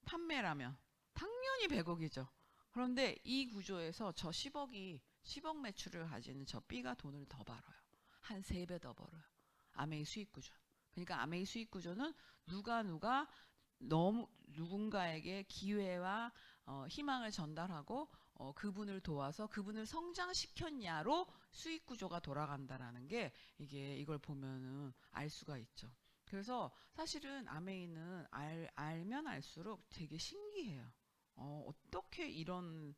판매라면 당연히 100억이죠. 그런데 이 구조에서 저 10억 매출을 가지는 저 B가 돈을 더 벌어요. 한 3배 더 벌어요. 아메이 수익 구조. 그러니까 아메이 수익 구조는 누가 너무 누군가에게 기회와 희망을 전달하고 그분을 도와서 그분을 성장시켰냐로 수익 구조가 돌아간다라는 게, 이걸 보면은 알 수가 있죠. 그래서 사실은 아메이는 알면 알수록 되게 신기해요. 어떻게 이런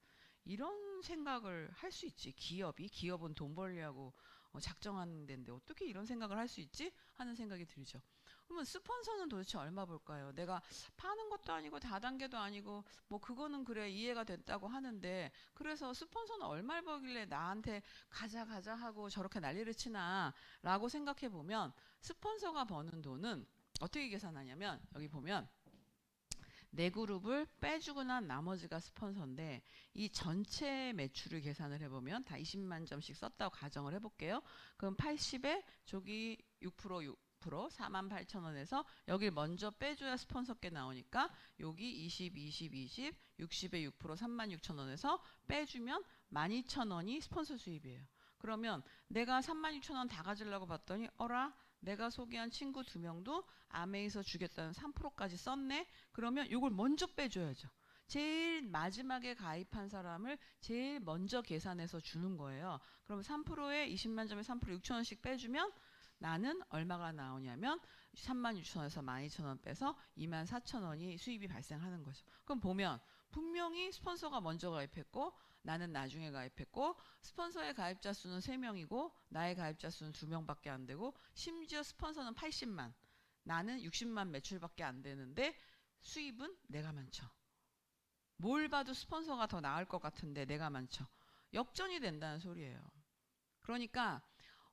생각을 할 수 있지? 기업은 돈 벌려고 작정하는 데인데 어떻게 이런 생각을 할 수 있지? 하는 생각이 들죠. 그러면 스폰서는 도대체 얼마 볼까요? 내가 파는 것도 아니고 다단계도 아니고 뭐 그거는 그래 이해가 됐다고 하는데, 그래서 스폰서는 얼마를 벌길래 나한테 가자 하고 저렇게 난리를 치나 라고 생각해 보면, 스폰서가 버는 돈은 어떻게 계산하냐면, 여기 보면 내 그룹을 빼주고 난 나머지가 스폰서인데, 이 전체 매출을 계산을 해보면 다 20만 점씩 썼다고 가정을 해볼게요. 그럼 80에 저기 6% 48,000원에서 여길 먼저 빼줘야 스폰서께 나오니까 여기 20, 60에 6% 36,000원에서 빼주면 12,000원이 스폰서 수입이에요. 그러면 내가 36,000원 다 가지려고 봤더니 어라? 내가 소개한 친구 2명도 아메이에서 주겠다는 3%까지 썼네? 그러면 이걸 먼저 빼줘야죠. 제일 마지막에 가입한 사람을 제일 먼저 계산해서 주는 거예요. 그럼 3%에 20만 점에 3% 6,000원씩 빼주면 나는 얼마가 나오냐면 36,000원에서 12,000원 빼서 24,000원이 수입이 발생하는 거죠. 그럼 보면 분명히 스폰서가 먼저 가입했고 나는 나중에 가입했고 스폰서의 가입자 수는 3명이고 나의 가입자 수는 2명밖에 안 되고 심지어 스폰서는 80만 나는 60만 매출밖에 안 되는데 수입은 내가 많죠. 뭘 봐도 스폰서가 더 나을 것 같은데 내가 많죠. 역전이 된다는 소리예요. 그러니까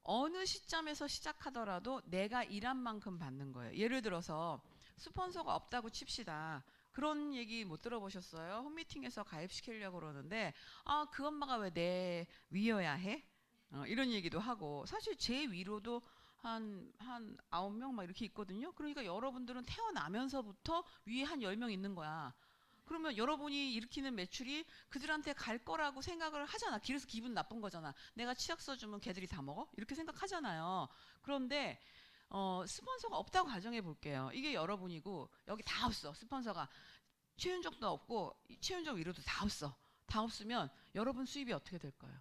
어느 시점에서 시작하더라도 내가 일한 만큼 받는 거예요. 예를 들어서 스폰서가 없다고 칩시다. 그런 얘기 못 들어보셨어요? 홈미팅에서 가입시키려고 그러는데 그 엄마가 왜 내 위여야 해? 이런 얘기도 하고 사실 제 위로도 한 9명 막 이렇게 있거든요. 그러니까 여러분들은 태어나면서부터 위에 한 10명 있는 거야. 그러면 여러분이 일으키는 매출이 그들한테 갈 거라고 생각을 하잖아. 그래서 기분 나쁜 거잖아. 내가 치약 써주면 걔들이 다 먹어? 이렇게 생각하잖아요. 그런데 스폰서가 없다고 가정해 볼게요. 이게 여러분이고 여기 다 없어. 스폰서가 최윤적도 없고 최윤적 위로도 다 없어. 다 없으면 여러분 수입이 어떻게 될까요?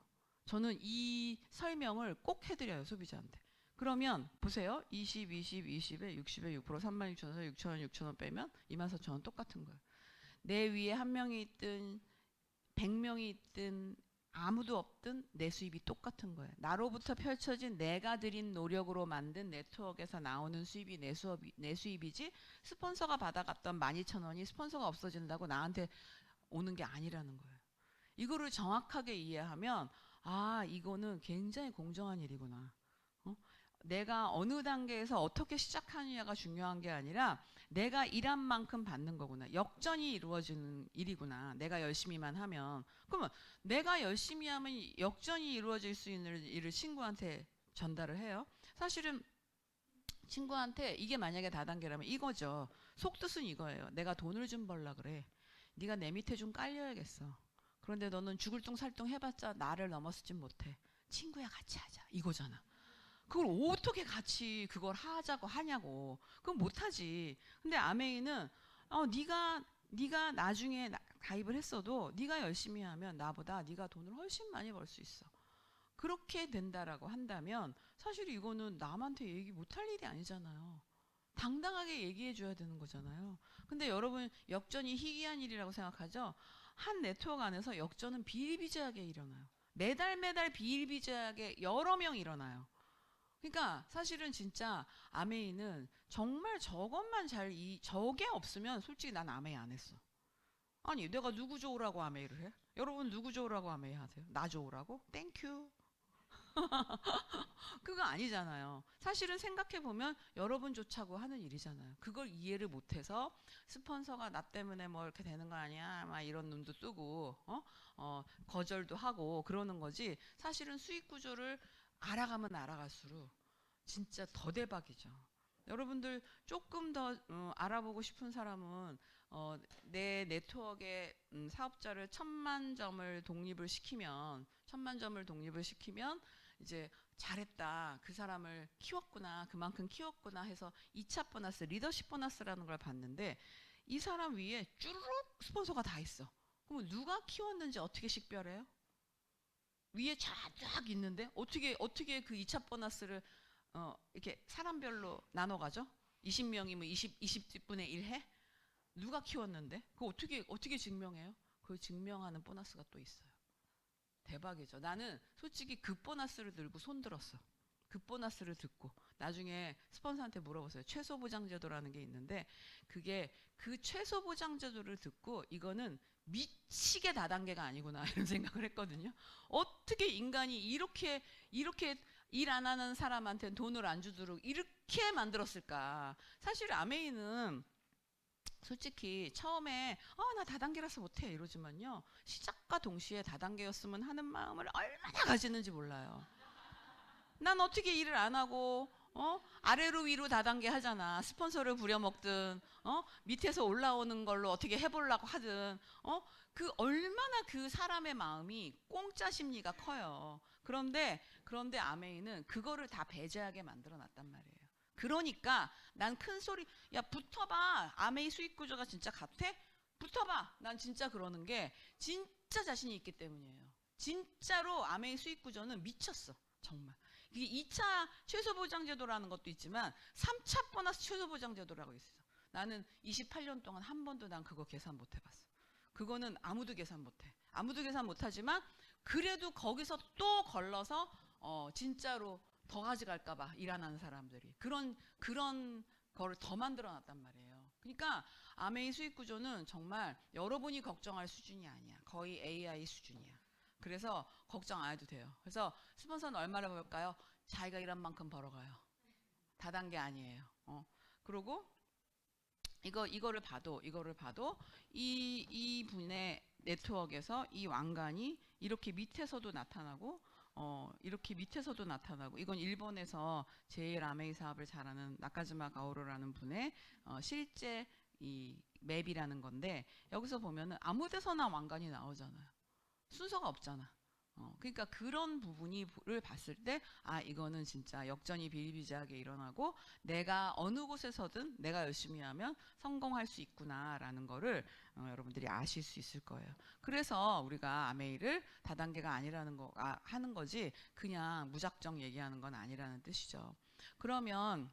저는 이 설명을 꼭 해드려요. 소비자한테. 그러면 보세요. 20, 20, 20에 60에 6% 36,000원에서 6,000원, 6,000원 빼면 24,000원 똑같은 거예요. 내 위에 한 명이 있든 100명이 있든 아무도 없든 내 수입이 똑같은 거예요. 나로부터 펼쳐진 내가 들인 노력으로 만든 네트워크에서 나오는 수입이 내 수입이지 스폰서가 받아갔던 12,000원이 스폰서가 없어진다고 나한테 오는 게 아니라는 거예요. 이거를 정확하게 이해하면 이거는 굉장히 공정한 일이구나. 내가 어느 단계에서 어떻게 시작하느냐가 중요한 게 아니라 내가 일한 만큼 받는 거구나. 역전이 이루어지는 일이구나. 내가 열심히만 하면. 그러면 내가 열심히 하면 역전이 이루어질 수 있는 일을 친구한테 전달을 해요. 사실은 친구한테 이게 만약에 다단계라면 이거죠. 속뜻은 이거예요. 내가 돈을 좀 벌라 그래. 네가 내 밑에 좀 깔려야겠어. 그런데 너는 죽을 둥 살둥 해봤자 나를 넘어서진 못해. 친구야 같이 하자. 이거잖아. 그걸 어떻게 같이 그걸 하자고 하냐고. 그건 못하지. 근데 아메이는 네가 나중에 가입을 했어도 네가 열심히 하면 나보다 네가 돈을 훨씬 많이 벌 수 있어. 그렇게 된다라고 한다면 사실 이거는 남한테 얘기 못할 일이 아니잖아요. 당당하게 얘기해 줘야 되는 거잖아요. 근데 여러분 역전이 희귀한 일이라고 생각하죠? 한 네트워크 안에서 역전은 비일비재하게 일어나요. 매달 비일비재하게 여러 명 일어나요. 그러니까 사실은 진짜 아메이는 정말 저것만 저게 없으면 솔직히 난 아메이 안 했어. 아니 내가 누구 좋으라고 아메이를 해? 여러분 누구 좋으라고 아메이 하세요? 나 좋으라고? 땡큐. 그거 아니잖아요. 사실은 생각해보면 여러분조차고 하는 일이잖아요. 그걸 이해를 못해서 스폰서가 나 때문에 뭐 이렇게 되는 거 아니야 막 이런 눈도 뜨고 거절도 하고 그러는 거지. 사실은 수익 구조를 알아가면 알아갈수록 진짜 더 대박이죠. 여러분들 조금 더 알아보고 싶은 사람은 내 네트워크의 사업자를 1,000만 점을 독립을 시키면 이제 잘했다. 그 사람을 키웠구나. 그만큼 키웠구나 해서 2차 보너스, 리더십 보너스라는 걸 받는데 이 사람 위에 쭈르륵 스폰서가 다 있어. 그럼 누가 키웠는지 어떻게 식별해요? 위에 쫙 있는데 어떻게 그 2차 보너스를 이렇게 사람별로 나눠가죠? 20명이면 20분의 1 해? 누가 키웠는데? 그거 어떻게 증명해요? 그걸 증명하는 보너스가 또 있어요. 대박이죠. 나는 솔직히 그 보너스를 들고 손들었어. 그 보너스를 듣고 나중에 스폰서한테 물어보세요. 최소보장제도라는 게 있는데 그게 그 최소보장제도를 듣고 이거는 미치게 다단계가 아니구나 이런 생각을 했거든요. 어떻게 인간이 이렇게 일 안 하는 사람한테 돈을 안 주도록 이렇게 만들었을까. 사실 아메이는 솔직히 처음에 나 다단계라서 못해 이러지만요. 시작과 동시에 다단계였으면 하는 마음을 얼마나 가지는지 몰라요. 난 어떻게 일을 안 하고 아래로 위로 다단계 하잖아. 스폰서를 부려먹든 밑에서 올라오는 걸로 어떻게 해보려고 하든 그 얼마나 그 사람의 마음이 공짜 심리가 커요. 그런데 그런데 아메이는 그거를 다 배제하게 만들어 놨단 말이에요. 그러니까 난 큰 소리, 야 붙어봐. 아메이 수익 구조가 진짜 같아? 붙어봐. 난 진짜 그러는 게 진짜 자신이 있기 때문이에요. 진짜로 아메이 수익 구조는 미쳤어. 정말. 이게 2차 최소보장제도라는 것도 있지만 3차 보너스 최소보장제도라고 있어. 나는 28년 동안 한 번도 난 그거 계산 못 해봤어. 그거는 아무도 계산 못해. 아무도 계산 못하지만 그래도 거기서 또 걸러서 진짜로 더 가져갈까봐 일 안 하는 사람들이 그런 거를 더 만들어놨단 말이에요. 그러니까 아메이 수익 구조는 정말 여러분이 걱정할 수준이 아니야. 거의 AI 수준이야. 그래서 걱정 안 해도 돼요. 그래서 스폰서는 얼마나 벌까요? 자기가 일한 만큼 벌어가요. 다단계 아니에요. 그리고 이거를 봐도 이 분의 네트워크에서 이 왕관이 이렇게 밑에서도 나타나고 이렇게 밑에서도 나타나고 이건 일본에서 제일 아메이 사업을 잘하는 나카즈마 가오로라는 분의 실제 이 맵이라는 건데 여기서 보면은 아무 데서나 왕관이 나오잖아요. 순서가 없잖아. 그러니까 그런 부분을 봤을 때 이거는 진짜 역전이 비일비재하게 일어나고 내가 어느 곳에서든 내가 열심히 하면 성공할 수 있구나라는 거를 여러분들이 아실 수 있을 거예요. 그래서 우리가 아메이를 다단계가 아니라는 거 하는 거지 그냥 무작정 얘기하는 건 아니라는 뜻이죠. 그러면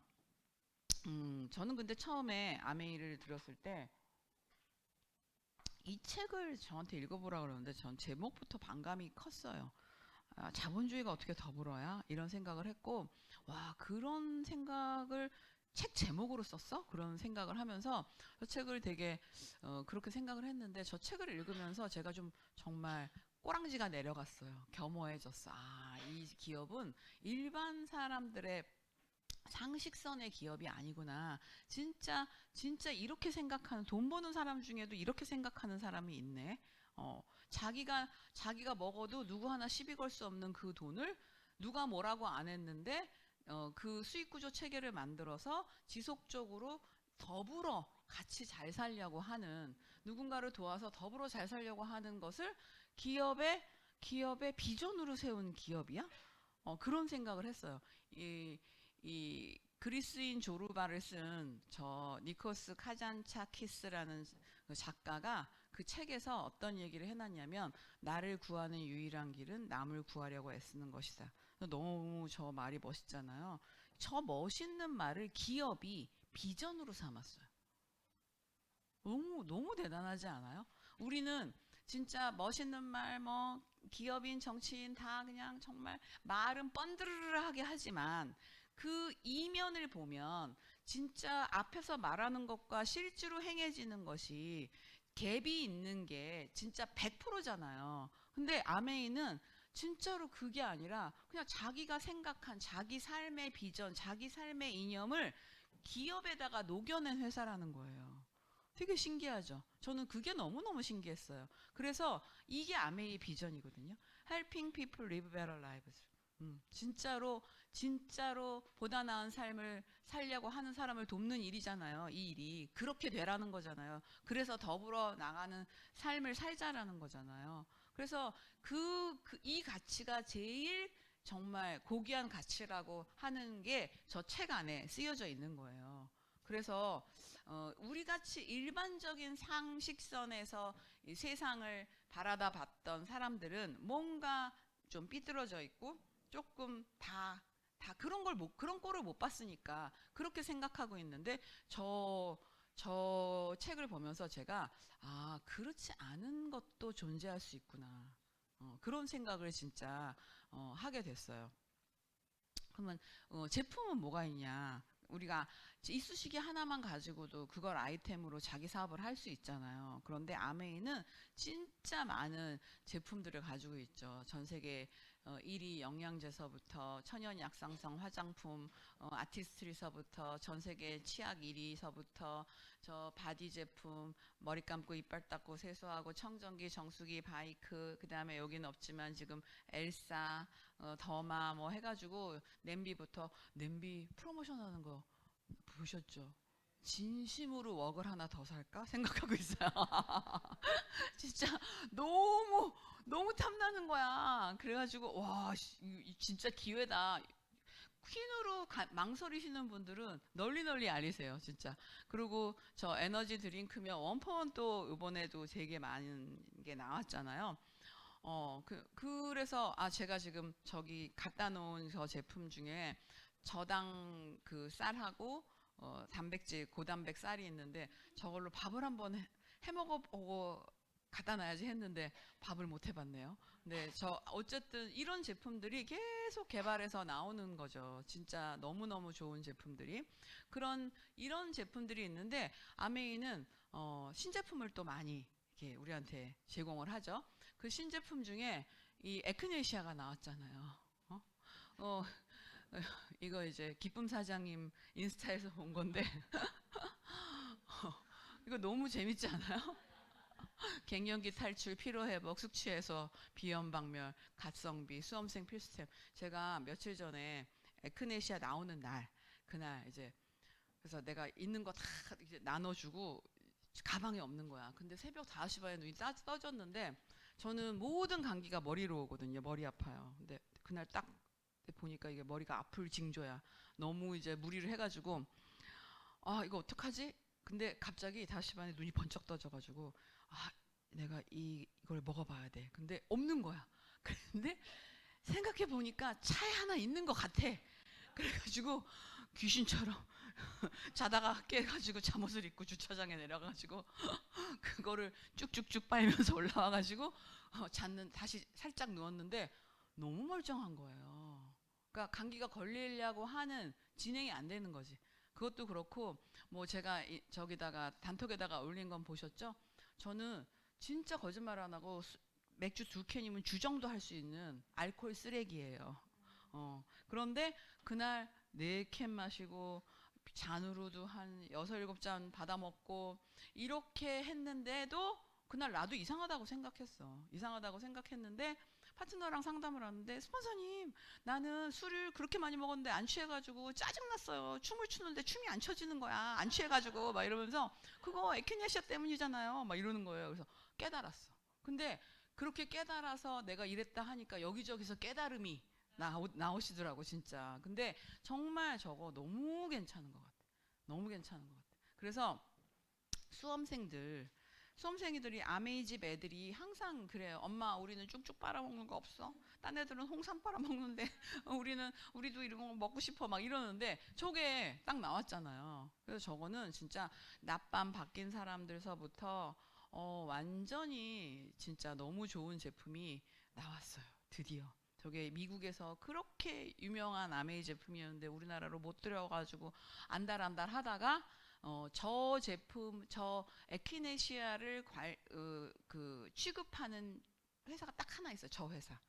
저는 근데 처음에 아메이를 들었을 때 이 책을 저한테 읽어보라 그러는데 전 제목부터 반감이 컸어요. 자본주의가 어떻게 더불어야? 이런 생각을 했고 와 그런 생각을 책 제목으로 썼어? 그런 생각을 하면서 저 책을 되게 그렇게 생각을 했는데 저 책을 읽으면서 제가 좀 정말 꼬랑지가 내려갔어요. 겸허해졌어. 이 기업은 일반 사람들의 상식선의 기업이 아니구나. 진짜 이렇게 생각하는 돈 버는 사람 중에도 이렇게 생각하는 사람이 있네. 자기가 먹어도 누구 하나 시비 걸 수 없는 그 돈을 누가 뭐라고 안 했는데 그 수익구조 체계를 만들어서 지속적으로 더불어 같이 잘 살려고 하는 누군가를 도와서 더불어 잘 살려고 하는 것을 기업의 비전으로 세운 기업이야? 그런 생각을 했어요. 이 그리스인 조르바를 쓴 저 니코스 카잔차키스라는 그 작가가 그 책에서 어떤 얘기를 해놨냐면 나를 구하는 유일한 길은 남을 구하려고 애쓰는 것이다. 너무 저 말이 멋있잖아요. 저 멋있는 말을 기업이 비전으로 삼았어요. 너무 대단하지 않아요? 우리는 진짜 멋있는 말, 기업인, 정치인 다 그냥 정말 말은 뻔드르르하게 하지만 그 이면을 보면 진짜 앞에서 말하는 것과 실제로 행해지는 것이 갭이 있는 게 진짜 100%잖아요. 근데 아메이는 진짜로 그게 아니라 그냥 자기가 생각한 자기 삶의 비전, 자기 삶의 이념을 기업에다가 녹여낸 회사라는 거예요. 되게 신기하죠. 저는 그게 너무너무 신기했어요. 그래서 이게 아메이의 비전이거든요. Helping people live better lives. 진짜로 보다 나은 삶을 살려고 하는 사람을 돕는 일이잖아요. 이 일이 그렇게 되라는 거잖아요. 그래서 더불어 나가는 삶을 살자라는 거잖아요. 그래서 이 가치가 제일 정말 고귀한 가치라고 하는 게 저 책 안에 쓰여져 있는 거예요. 그래서 우리같이 일반적인 상식선에서 이 세상을 바라다 봤던 사람들은 뭔가 좀 삐뚤어져 있고 조금 다 그런 꼴을 못 봤으니까 그렇게 생각하고 있는데 저 책을 보면서 제가 그렇지 않은 것도 존재할 수 있구나. 그런 생각을 진짜 하게 됐어요. 그러면 제품은 뭐가 있냐? 우리가 이쑤시개 하나만 가지고도 그걸 아이템으로 자기 사업을 할 수 있잖아요. 그런데 아메이는 진짜 많은 제품들을 가지고 있죠. 전 세계 1위 영양제서부터 천연 약상성 화장품, 아티스트리서부터 전 세계 치약 1위서부터 저 바디 제품, 머리 감고 이빨 닦고 세수하고 청정기, 정수기, 바이크, 그 다음에 여기는 없지만 지금 엘사, 더마 뭐 해가지고 냄비 프로모션하는 거 보셨죠? 진심으로 웍을 하나 더 살까 생각하고 있어요. 진짜 너무 너무 탐나는 거야. 그래가지고 와 진짜 기회다. 퀸으로 망설이시는 분들은 널리 널리 알리세요, 진짜. 그리고 저 에너지 드링크면 원퍼원 또 이번에도 되게 많은 게 나왔잖아요. 그래서 제가 지금 저기 갖다 놓은 저 제품 중에 저당 그 쌀하고 단백질 고단백 쌀이 있는데 저걸로 밥을 한번 해 먹어보고 갖다 놔야지 했는데 밥을 못 해봤네요. 네, 저 어쨌든 이런 제품들이 계속 개발해서 나오는 거죠. 진짜 너무너무 좋은 제품들이. 이런 제품들이 있는데 아메이는 신제품을 또 많이 이렇게 우리한테 제공을 하죠. 그 신제품 중에 이 에크네시아가 나왔잖아요. 이거 이제 기쁨 사장님 인스타에서 본 건데 이거 너무 재밌지 않아요? 갱년기 탈출, 피로회복, 숙취해소, 비염박멸, 갓성비, 수험생 필수템. 제가 며칠 전에 에크네시아 나오는 날, 그날 이제 그래서 내가 있는 거 다 이제 나눠주고 가방에 없는 거야. 근데 새벽 5시 반에 눈이 떠졌는데 저는 모든 감기가 머리로 오거든요. 머리 아파요. 근데 그날 딱 보니까 이게 머리가 아플 징조야. 너무 이제 무리를 해가지고 이거 어떡하지? 근데 갑자기 5시 반에 눈이 번쩍 떠져가지고 내가 이걸 먹어봐야 돼. 근데 없는 거야. 근데 생각해 보니까 차에 하나 있는 것 같아. 그래가지고 귀신처럼 자다가 깨가지고 잠옷을 입고 주차장에 내려가지고 그거를 쭉쭉쭉 빨면서 올라와가지고 다시 살짝 누웠는데 너무 멀쩡한 거예요. 그러니까 감기가 걸리려고 하는 진행이 안 되는 거지. 그것도 그렇고 뭐 제가 저기다가 단톡에다가 올린 건 보셨죠? 저는 진짜 거짓말 안 하고 맥주 2캔이면 주정도 할 수 있는 알코올 쓰레기예요. 그런데 그날 4캔 마시고 잔으로도 한 6, 7잔 받아 먹고 이렇게 했는데도 그날 나도 이상하다고 생각했어. 이상하다고 생각했는데 파트너랑 상담을 하는데 스폰서님 나는 술을 그렇게 많이 먹었는데 안 취해가지고 짜증났어요. 춤을 추는데 춤이 안 춰지는 거야. 안 취해가지고 막 이러면서 그거 에키네시아 때문이잖아요. 막 이러는 거예요. 그래서 깨달았어. 근데 그렇게 깨달아서 내가 이랬다 하니까 여기저기서 깨달음이 나오시더라고 진짜. 근데 정말 저거 너무 괜찮은 것 같아. 너무 괜찮은 것 같아. 그래서 수험생이들이 아메이 집 애들이 항상 그래요. 엄마 우리는 쭉쭉 빨아먹는 거 없어? 딴 애들은 홍삼 빨아먹는데 우리도 이런 거 먹고 싶어 막 이러는데 저게 딱 나왔잖아요. 그래서 저거는 진짜 낮밤 바뀐 사람들서부터 완전히 진짜 너무 좋은 제품이 나왔어요. 드디어. 저게 미국에서 그렇게 유명한 아메이 제품이었는데 우리나라로 못 들여가지고 안달안달 하다가 저 제품, 저 에키네시아를 취급하는 회사가 딱 하나 있어요. 저 회사.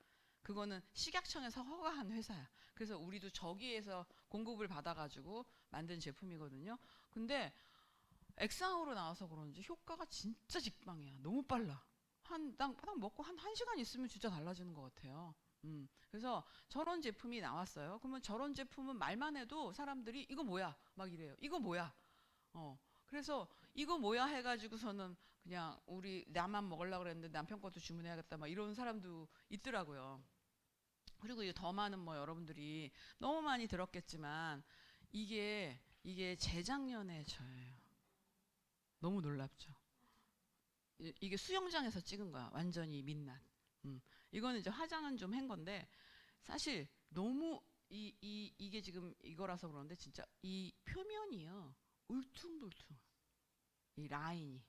그거는 식약청에서 허가한 회사야. 그래서 우리도 저기에서 공급을 받아가지고 만든 제품이거든요. 근데 액상으로 나와서 그런지 효과가 진짜 직방이야. 너무 빨라. 딱 먹고 한 1시간 있으면 진짜 달라지는 것 같아요. 그래서 저런 제품이 나왔어요. 그러면 저런 제품은 말만 해도 사람들이 이거 뭐야? 막 이래요. 이거 뭐야? 그래서 이거 뭐야 해가지고서는 그냥 나만 먹으려고 그랬는데 남편 것도 주문해야겠다 막 이런 사람도 있더라고요. 그리고 이제 더 많은 여러분들이 너무 많이 들었겠지만 이게 재작년에 저예요. 너무 놀랍죠. 이게 수영장에서 찍은 거야. 완전히 민낯. 이거는 이제 화장은 좀 한 건데 사실 너무 이게 지금 이거라서 그러는데 진짜 이 표면이요. 울퉁불퉁. 이 라인이.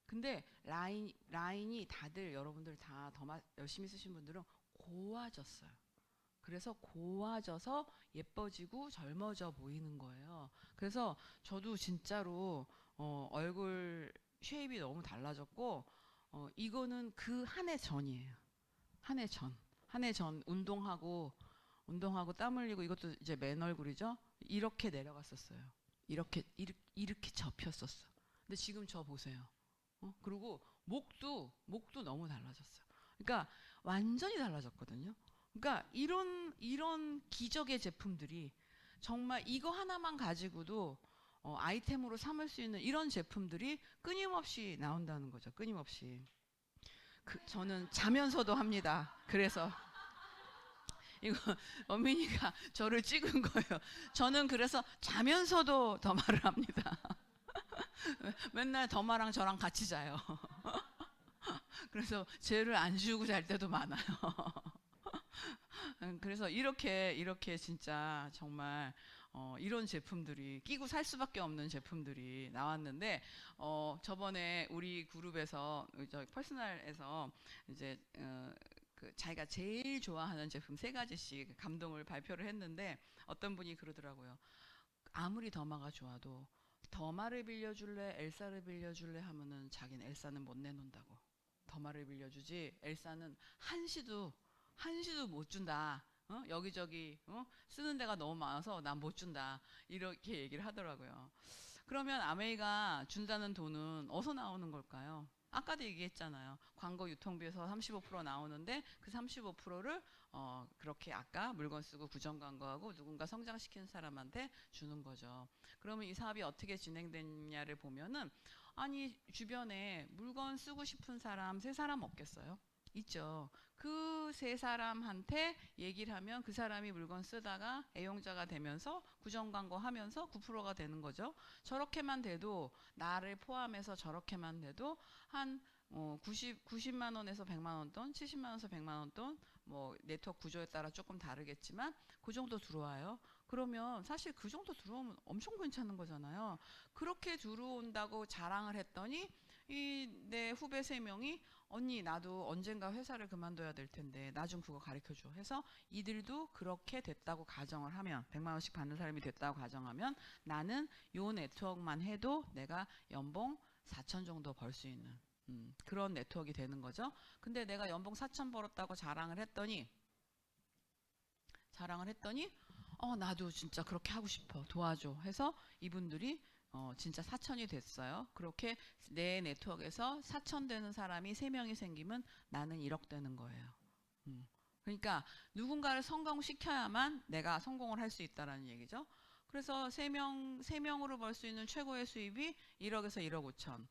근데 라인이 다들 여러분들 다 더 열심히 쓰신 분들은 고와졌어요. 그래서 고와져서 예뻐지고 젊어져 보이는 거예요. 그래서 저도 진짜로 얼굴 쉐입이 너무 달라졌고 이거는 그 한 해 전이에요. 한 해 전 운동하고 땀 흘리고 이것도 이제 맨 얼굴이죠. 이렇게 내려갔었어요. 이렇게 접혔었어. 근데 지금 저 보세요. 그리고 목도 너무 달라졌어요. 그러니까 완전히 달라졌거든요. 그러니까 이런 기적의 제품들이 정말 이거 하나만 가지고도 아이템으로 삼을 수 있는 이런 제품들이 끊임없이 나온다는 거죠. 끊임없이. 저는 자면서도 합니다. 그래서 이거 원민이가 저를 찍은 거예요. 저는 그래서 자면서도 더마를 합니다. 맨날 더마랑 저랑 같이 자요. 그래서 죄를 안 지우고 잘 때도 많아요. 그래서 이렇게 진짜 정말 이런 제품들이 끼고 살 수밖에 없는 제품들이 나왔는데 저번에 우리 그룹에서 저 퍼스널에서 이제 그 자기가 제일 좋아하는 제품 3가지씩 감동을 발표를 했는데 어떤 분이 그러더라고요. 아무리 더마가 좋아도 더마를 빌려줄래 엘사를 빌려줄래 하면은 자기는 엘사는 못 내놓는다고. 더마를 빌려주지 엘사는 한시도 못 준다. 여기저기 쓰는 데가 너무 많아서 난 못 준다. 이렇게 얘기를 하더라고요. 그러면 아메이가 준다는 돈은 어디서 나오는 걸까요? 아까도 얘기했잖아요. 광고 유통비에서 35% 나오는데 그 35%를 그렇게 아까 물건 쓰고 구정 광고하고 누군가 성장시키는 사람한테 주는 거죠. 그러면 이 사업이 어떻게 진행됐냐를 보면은 아니 주변에 물건 쓰고 싶은 사람 3사람 없겠어요? 있죠. 그 3사람한테 얘기를 하면 그 사람이 물건 쓰다가 애용자가 되면서 구정 광고 하면서 9%가 되는 거죠. 저렇게만 돼도 나를 포함해서 저렇게만 돼도 한 90만 원에서 100만 원 돈, 70만 원에서 100만 원 돈, 뭐 네트워크 구조에 따라 조금 다르겠지만 그 정도 들어와요. 그러면 사실 그 정도 들어오면 엄청 괜찮은 거잖아요. 그렇게 들어온다고 자랑을 했더니 이 내 후배 3명이 언니 나도 언젠가 회사를 그만둬야 될 텐데 나 좀 그거 가르쳐줘 해서 이들도 그렇게 됐다고 가정을 하면 100만 원씩 받는 사람이 됐다고 가정하면 나는 요 네트워크만 해도 내가 연봉 4천 정도 벌 수 있는 그런 네트워크가 되는 거죠. 근데 내가 연봉 4천 벌었다고 자랑을 했더니 나도 진짜 그렇게 하고 싶어 도와줘 해서 이분들이 진짜 4천이 됐어요. 그렇게 내 네트워크에서 4천 되는 사람이 3명이 생기면 나는 1억 되는 거예요. 그러니까 누군가를 성공시켜야만 내가 성공을 할 수 있다라는 얘기죠. 그래서 3명으로 벌 수 있는 최고의 수입이 1억에서 1억 5천.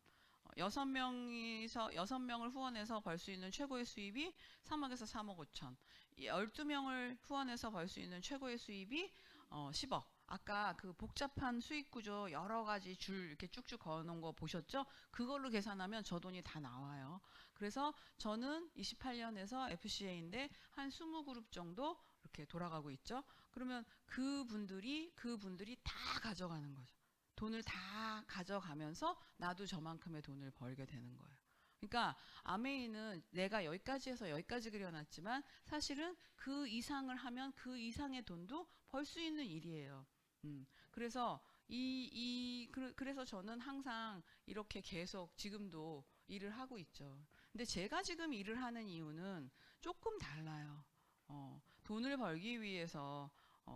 6명을 후원해서 벌 수 있는 최고의 수입이 3억에서 3억 5천. 12명을 후원해서 벌 수 있는 최고의 수입이 10억. 아까 그 복잡한 수익 구조 여러 가지 줄 이렇게 쭉쭉 그어 놓은 거 보셨죠? 그걸로 계산하면 저 돈이 다 나와요. 그래서 저는 28년에서 FCA인데 한 20그룹 정도 이렇게 돌아가고 있죠. 그러면 그분들이 다 가져가는 거죠. 돈을 다 가져가면서 나도 저만큼의 돈을 벌게 되는 거예요. 그러니까 아메이는 내가 여기까지 해서 여기까지 그려놨지만 사실은 그 이상을 하면 그 이상의 돈도 벌 수 있는 일이에요. 그래서 그래서 저는 항상 이렇게 계속 지금도 일을 하고 있죠. 근데 제가 지금 일을 하는 이유는 조금 달라요. 돈을 벌기 위해서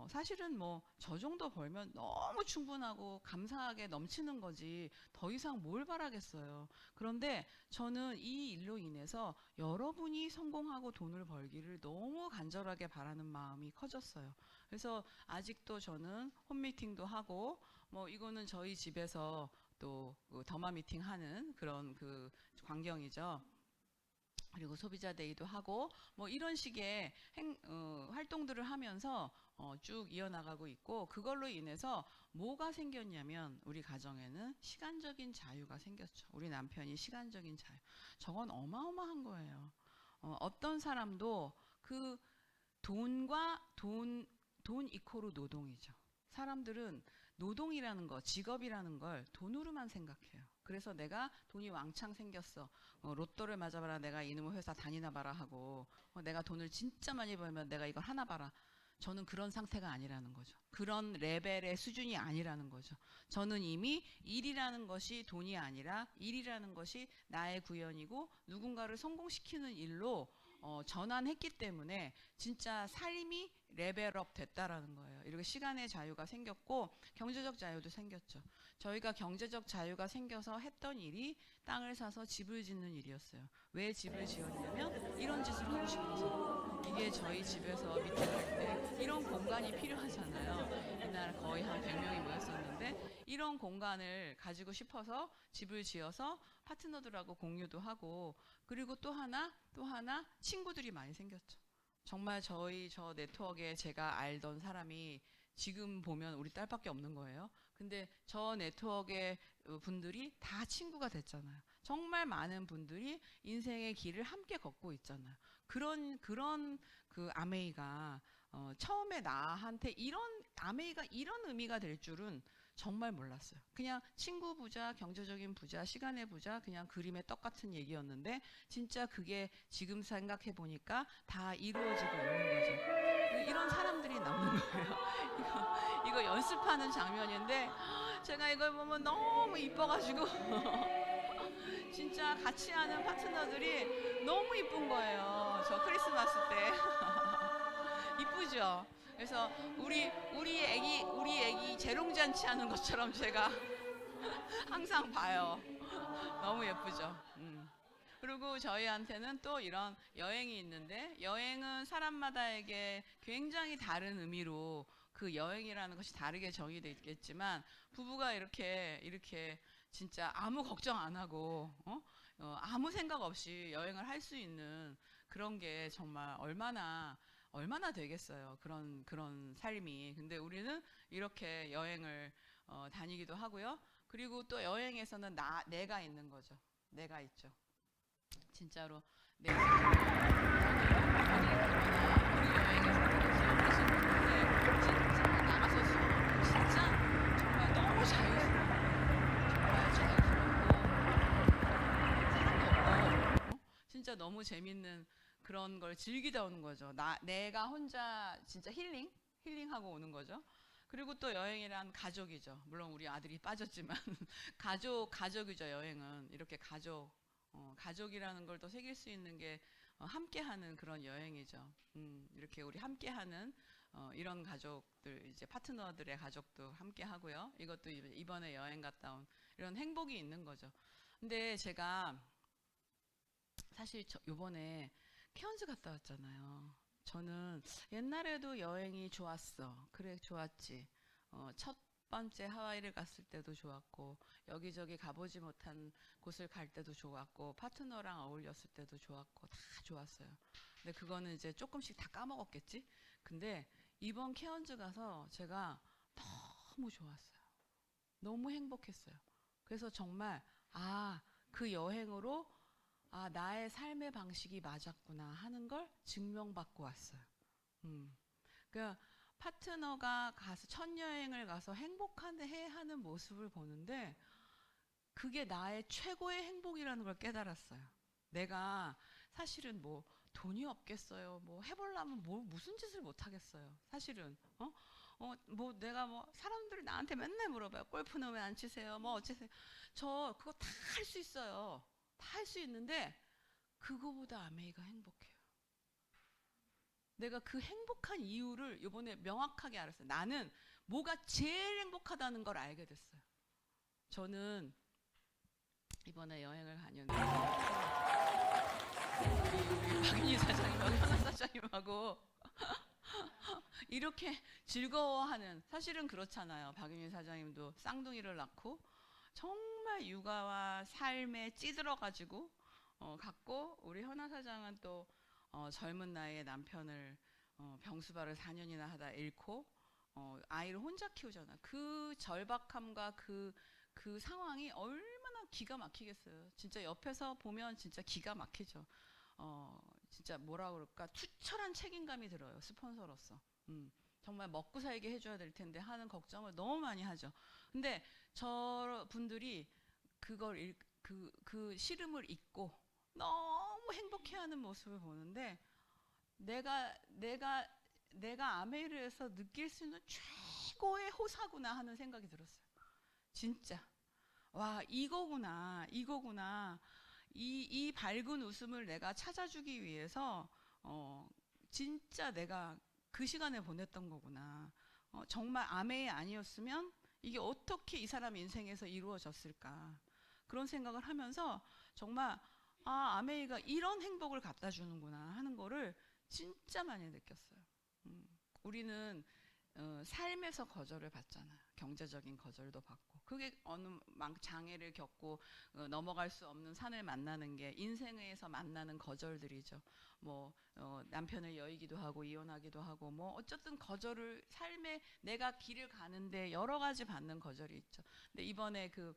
사실은 뭐 저 정도 벌면 너무 충분하고 감사하게 넘치는 거지 더 이상 뭘 바라겠어요. 그런데 저는 이 일로 인해서 여러분이 성공하고 돈을 벌기를 너무 간절하게 바라는 마음이 커졌어요. 그래서 아직도 저는 홈미팅도 하고 뭐 이거는 저희 집에서 또 더마 미팅 하는 그런 그 광경이죠. 그리고 소비자 데이도 하고 뭐 이런 식의 활동들을 하면서 쭉 이어나가고 있고 그걸로 인해서 뭐가 생겼냐면 우리 가정에는 시간적인 자유가 생겼죠. 우리 남편이 시간적인 자유. 저건 어마어마한 거예요. 어떤 사람도 그 돈 이코르 노동이죠. 사람들은 노동이라는 거, 직업이라는 걸 돈으로만 생각해요. 그래서 내가 돈이 왕창 생겼어. 로또를 맞아봐라. 내가 이놈의 회사 다니나 봐라 하고 내가 돈을 진짜 많이 벌면 내가 이걸 하나 봐라. 저는 그런 상태가 아니라는 거죠. 그런 레벨의 수준이 아니라는 거죠. 저는 이미 일이라는 것이 돈이 아니라 일이라는 것이 나의 구현이고 누군가를 성공시키는 일로 전환했기 때문에 진짜 삶이 레벨업 됐다라는 거예요. 이렇게 시간의 자유가 생겼고 경제적 자유도 생겼죠. 저희가 경제적 자유가 생겨서 했던 일이 땅을 사서 집을 짓는 일이었어요. 왜 집을 지었냐면 이런 짓을 하고 싶어서. 이게 저희 집에서 밑에 갈 때 이런 공간이 필요하잖아요. 이날 거의 한 100명이 모였었는데 이런 공간을 가지고 싶어서 집을 지어서 파트너들하고 공유도 하고, 그리고 또 하나 친구들이 많이 생겼죠. 정말 저 네트워크에 제가 알던 사람이 지금 보면 우리 딸밖에 없는 거예요. 근데 저 네트워크의 분들이 다 친구가 됐잖아요. 정말 많은 분들이 인생의 길을 함께 걷고 있잖아요. 그런 그 아메이가 처음에 나한테 이런 아메이가 이런 의미가 될 줄은 정말 몰랐어요. 그냥 친구 부자, 경제적인 부자, 시간의 부자, 그냥 그림의 떡 같은 얘기였는데 진짜 그게 지금 생각해 보니까 다 이루어지고 있는 거죠. 이런 사람들이 남는 거예요. 이거 연습하는 장면인데 제가 이걸 보면 너무 이뻐가지고 진짜 같이 하는 파트너들이 너무 이쁜 거예요. 저 크리스마스 때 이쁘죠. 그래서 우리 애기 재롱잔치 하는 것처럼 제가 항상 봐요. 너무 예쁘죠. 그리고 저희한테는 또 이런 여행이 있는데, 여행은 사람마다에게 굉장히 다른 의미로 그 여행이라는 것이 다르게 정의되어 있겠지만, 부부가 이렇게 진짜 아무 걱정 안 하고 아무 생각 없이 여행을 할 수 있는 그런 게 정말 얼마나 되겠어요. 그런 삶이. 근데 우리는 이렇게 여행을 다니기도 하고요. 그리고 또 여행에서는 내가 있는 거죠. 내가 있죠. 진짜로 내 진짜 너무 재밌는 그런 걸 즐기다 오는 거죠. 내가 혼자 진짜 힐링하고 오는 거죠. 그리고 또 여행이란 가족이죠. 물론 우리 아들이 빠졌지만 가족이죠. 여행은 이렇게 가족이라는 걸 또 새길 수 있는 게 함께하는 그런 여행이죠. 이렇게 우리 함께하는 이런 가족들, 이제 파트너들의 가족도 함께하고요. 이것도 이번에 여행 갔다 온 이런 행복이 있는 거죠. 근데 제가 사실 요번에 케언즈 갔다 왔잖아요. 저는 옛날에도 여행이 좋았어. 그래, 좋았지. 첫 번째 하와이를 갔을 때도 좋았고, 여기저기 가보지 못한 곳을 갈 때도 좋았고, 파트너랑 어울렸을 때도 좋았고, 다 좋았어요. 근데 그거는 이제 조금씩 다 까먹었겠지? 근데 이번 케언즈 가서 제가 너무 좋았어요. 너무 행복했어요. 그래서 정말, 그 여행으로 나의 삶의 방식이 맞았구나 하는 걸 증명받고 왔어요. 그러니까 파트너가 가서 첫 여행을 가서 행복해 하는 모습을 보는데 그게 나의 최고의 행복이라는 걸 깨달았어요. 내가 사실은 뭐 돈이 없겠어요. 뭐 해보려면 무슨 짓을 못 하겠어요. 사실은 뭐 내가 뭐 사람들이 나한테 맨날 물어봐요. 골프는 왜 안 치세요? 뭐 어째세요? 저 그거 다 할 수 있어요. 다 할 수 있는데 그거보다 아메이가 행복해요. 내가 그 행복한 이유를 이번에 명확하게 알았어요. 나는 뭐가 제일 행복하다는 걸 알게 됐어요. 저는 이번에 여행을 가는데 우리 박윤희 사장님하고 현아 사장님하고 이렇게 즐거워하는, 사실은 그렇잖아요. 박윤희 사장님도 쌍둥이를 낳고 정말 육아와 삶에 찌들어가지고 갔고, 우리 현아 사장은 또 젊은 나이에 남편을 병수발을 4년이나 하다 잃고 아이를 혼자 키우잖아. 그 절박함과 그 상황이 얼마나 기가 막히겠어요. 진짜 옆에서 보면 진짜 기가 막히죠. 진짜 뭐라 그럴까, 투철한 책임감이 들어요. 스폰서로서. 정말 먹고 살게 해줘야 될 텐데 하는 걱정을 너무 많이 하죠. 근데 저 분들이 그 시름을 잊고 너무 행복해하는 모습을 보는데 내가 아메리에서 느낄 수 있는 최고의 호사구나 하는 생각이 들었어요. 진짜 와, 이거구나. 이 밝은 웃음을 내가 찾아주기 위해서 진짜 내가 그 시간을 보냈던 거구나. 정말 아메이 아니었으면 이게 어떻게 이 사람 인생에서 이루어졌을까, 그런 생각을 하면서 정말 아메이가 이런 행복을 갖다 주는구나 하는 거를 진짜 많이 느꼈어요. 우리는 삶에서 거절을 받잖아요. 경제적인 거절도 받고, 그게 어느 장애를 겪고 넘어갈 수 없는 산을 만나는 게 인생에서 만나는 거절들이죠. 뭐 남편을 여의기도 하고 이혼하기도 하고, 뭐 어쨌든 거절을, 삶에 내가 길을 가는데 여러 가지 받는 거절이 있죠. 근데 이번에 그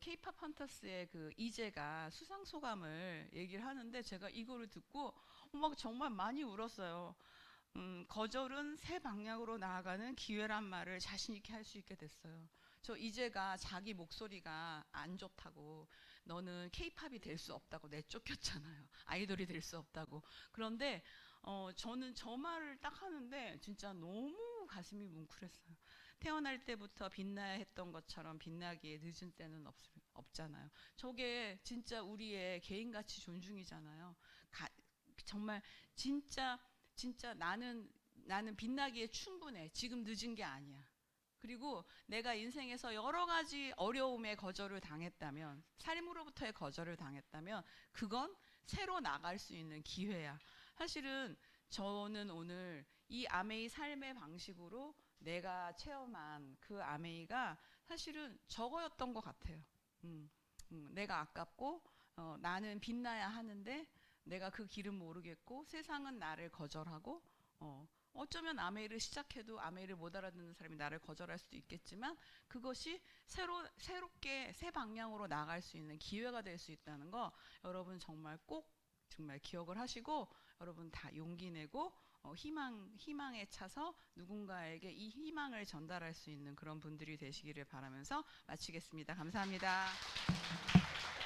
K-팝 헌터스의 그 이재가 수상 소감을 얘기를 하는데, 제가 이거를 듣고 막 정말 많이 울었어요. 거절은 새 방향으로 나아가는 기회란 말을 자신 있게 할 수 있게 됐어요. 저 이제가 자기 목소리가 안 좋다고, 너는 K-팝이 될 수 없다고 내쫓겼잖아요. 아이돌이 될 수 없다고. 그런데 저는 저 말을 딱 하는데 진짜 너무 가슴이 뭉클했어요. 태어날 때부터 빛나야 했던 것처럼 빛나기에 늦은 때는 없잖아요. 저게 진짜 우리의 개인가치 존중이잖아요. 정말 진짜 나는 빛나기에 충분해. 지금 늦은 게 아니야. 그리고 내가 인생에서 여러 가지 어려움의 거절을 당했다면, 삶으로부터의 거절을 당했다면, 그건 새로 나갈 수 있는 기회야. 사실은 저는 오늘 이 아메이 삶의 방식으로 내가 체험한 그 아메이가 사실은 저거였던 것 같아요. 내가 아깝고 나는 빛나야 하는데 내가 그 길은 모르겠고 세상은 나를 거절하고, 어쩌면 아메이를 시작해도 아메이를 못 알아듣는 사람이 나를 거절할 수도 있겠지만, 그것이 새롭게 새 방향으로 나갈 수 있는 기회가 될 수 있다는 거, 여러분 정말 꼭 정말 기억을 하시고, 여러분 다 용기 내고 희망에 차서 누군가에게 이 희망을 전달할 수 있는 그런 분들이 되시기를 바라면서 마치겠습니다. 감사합니다.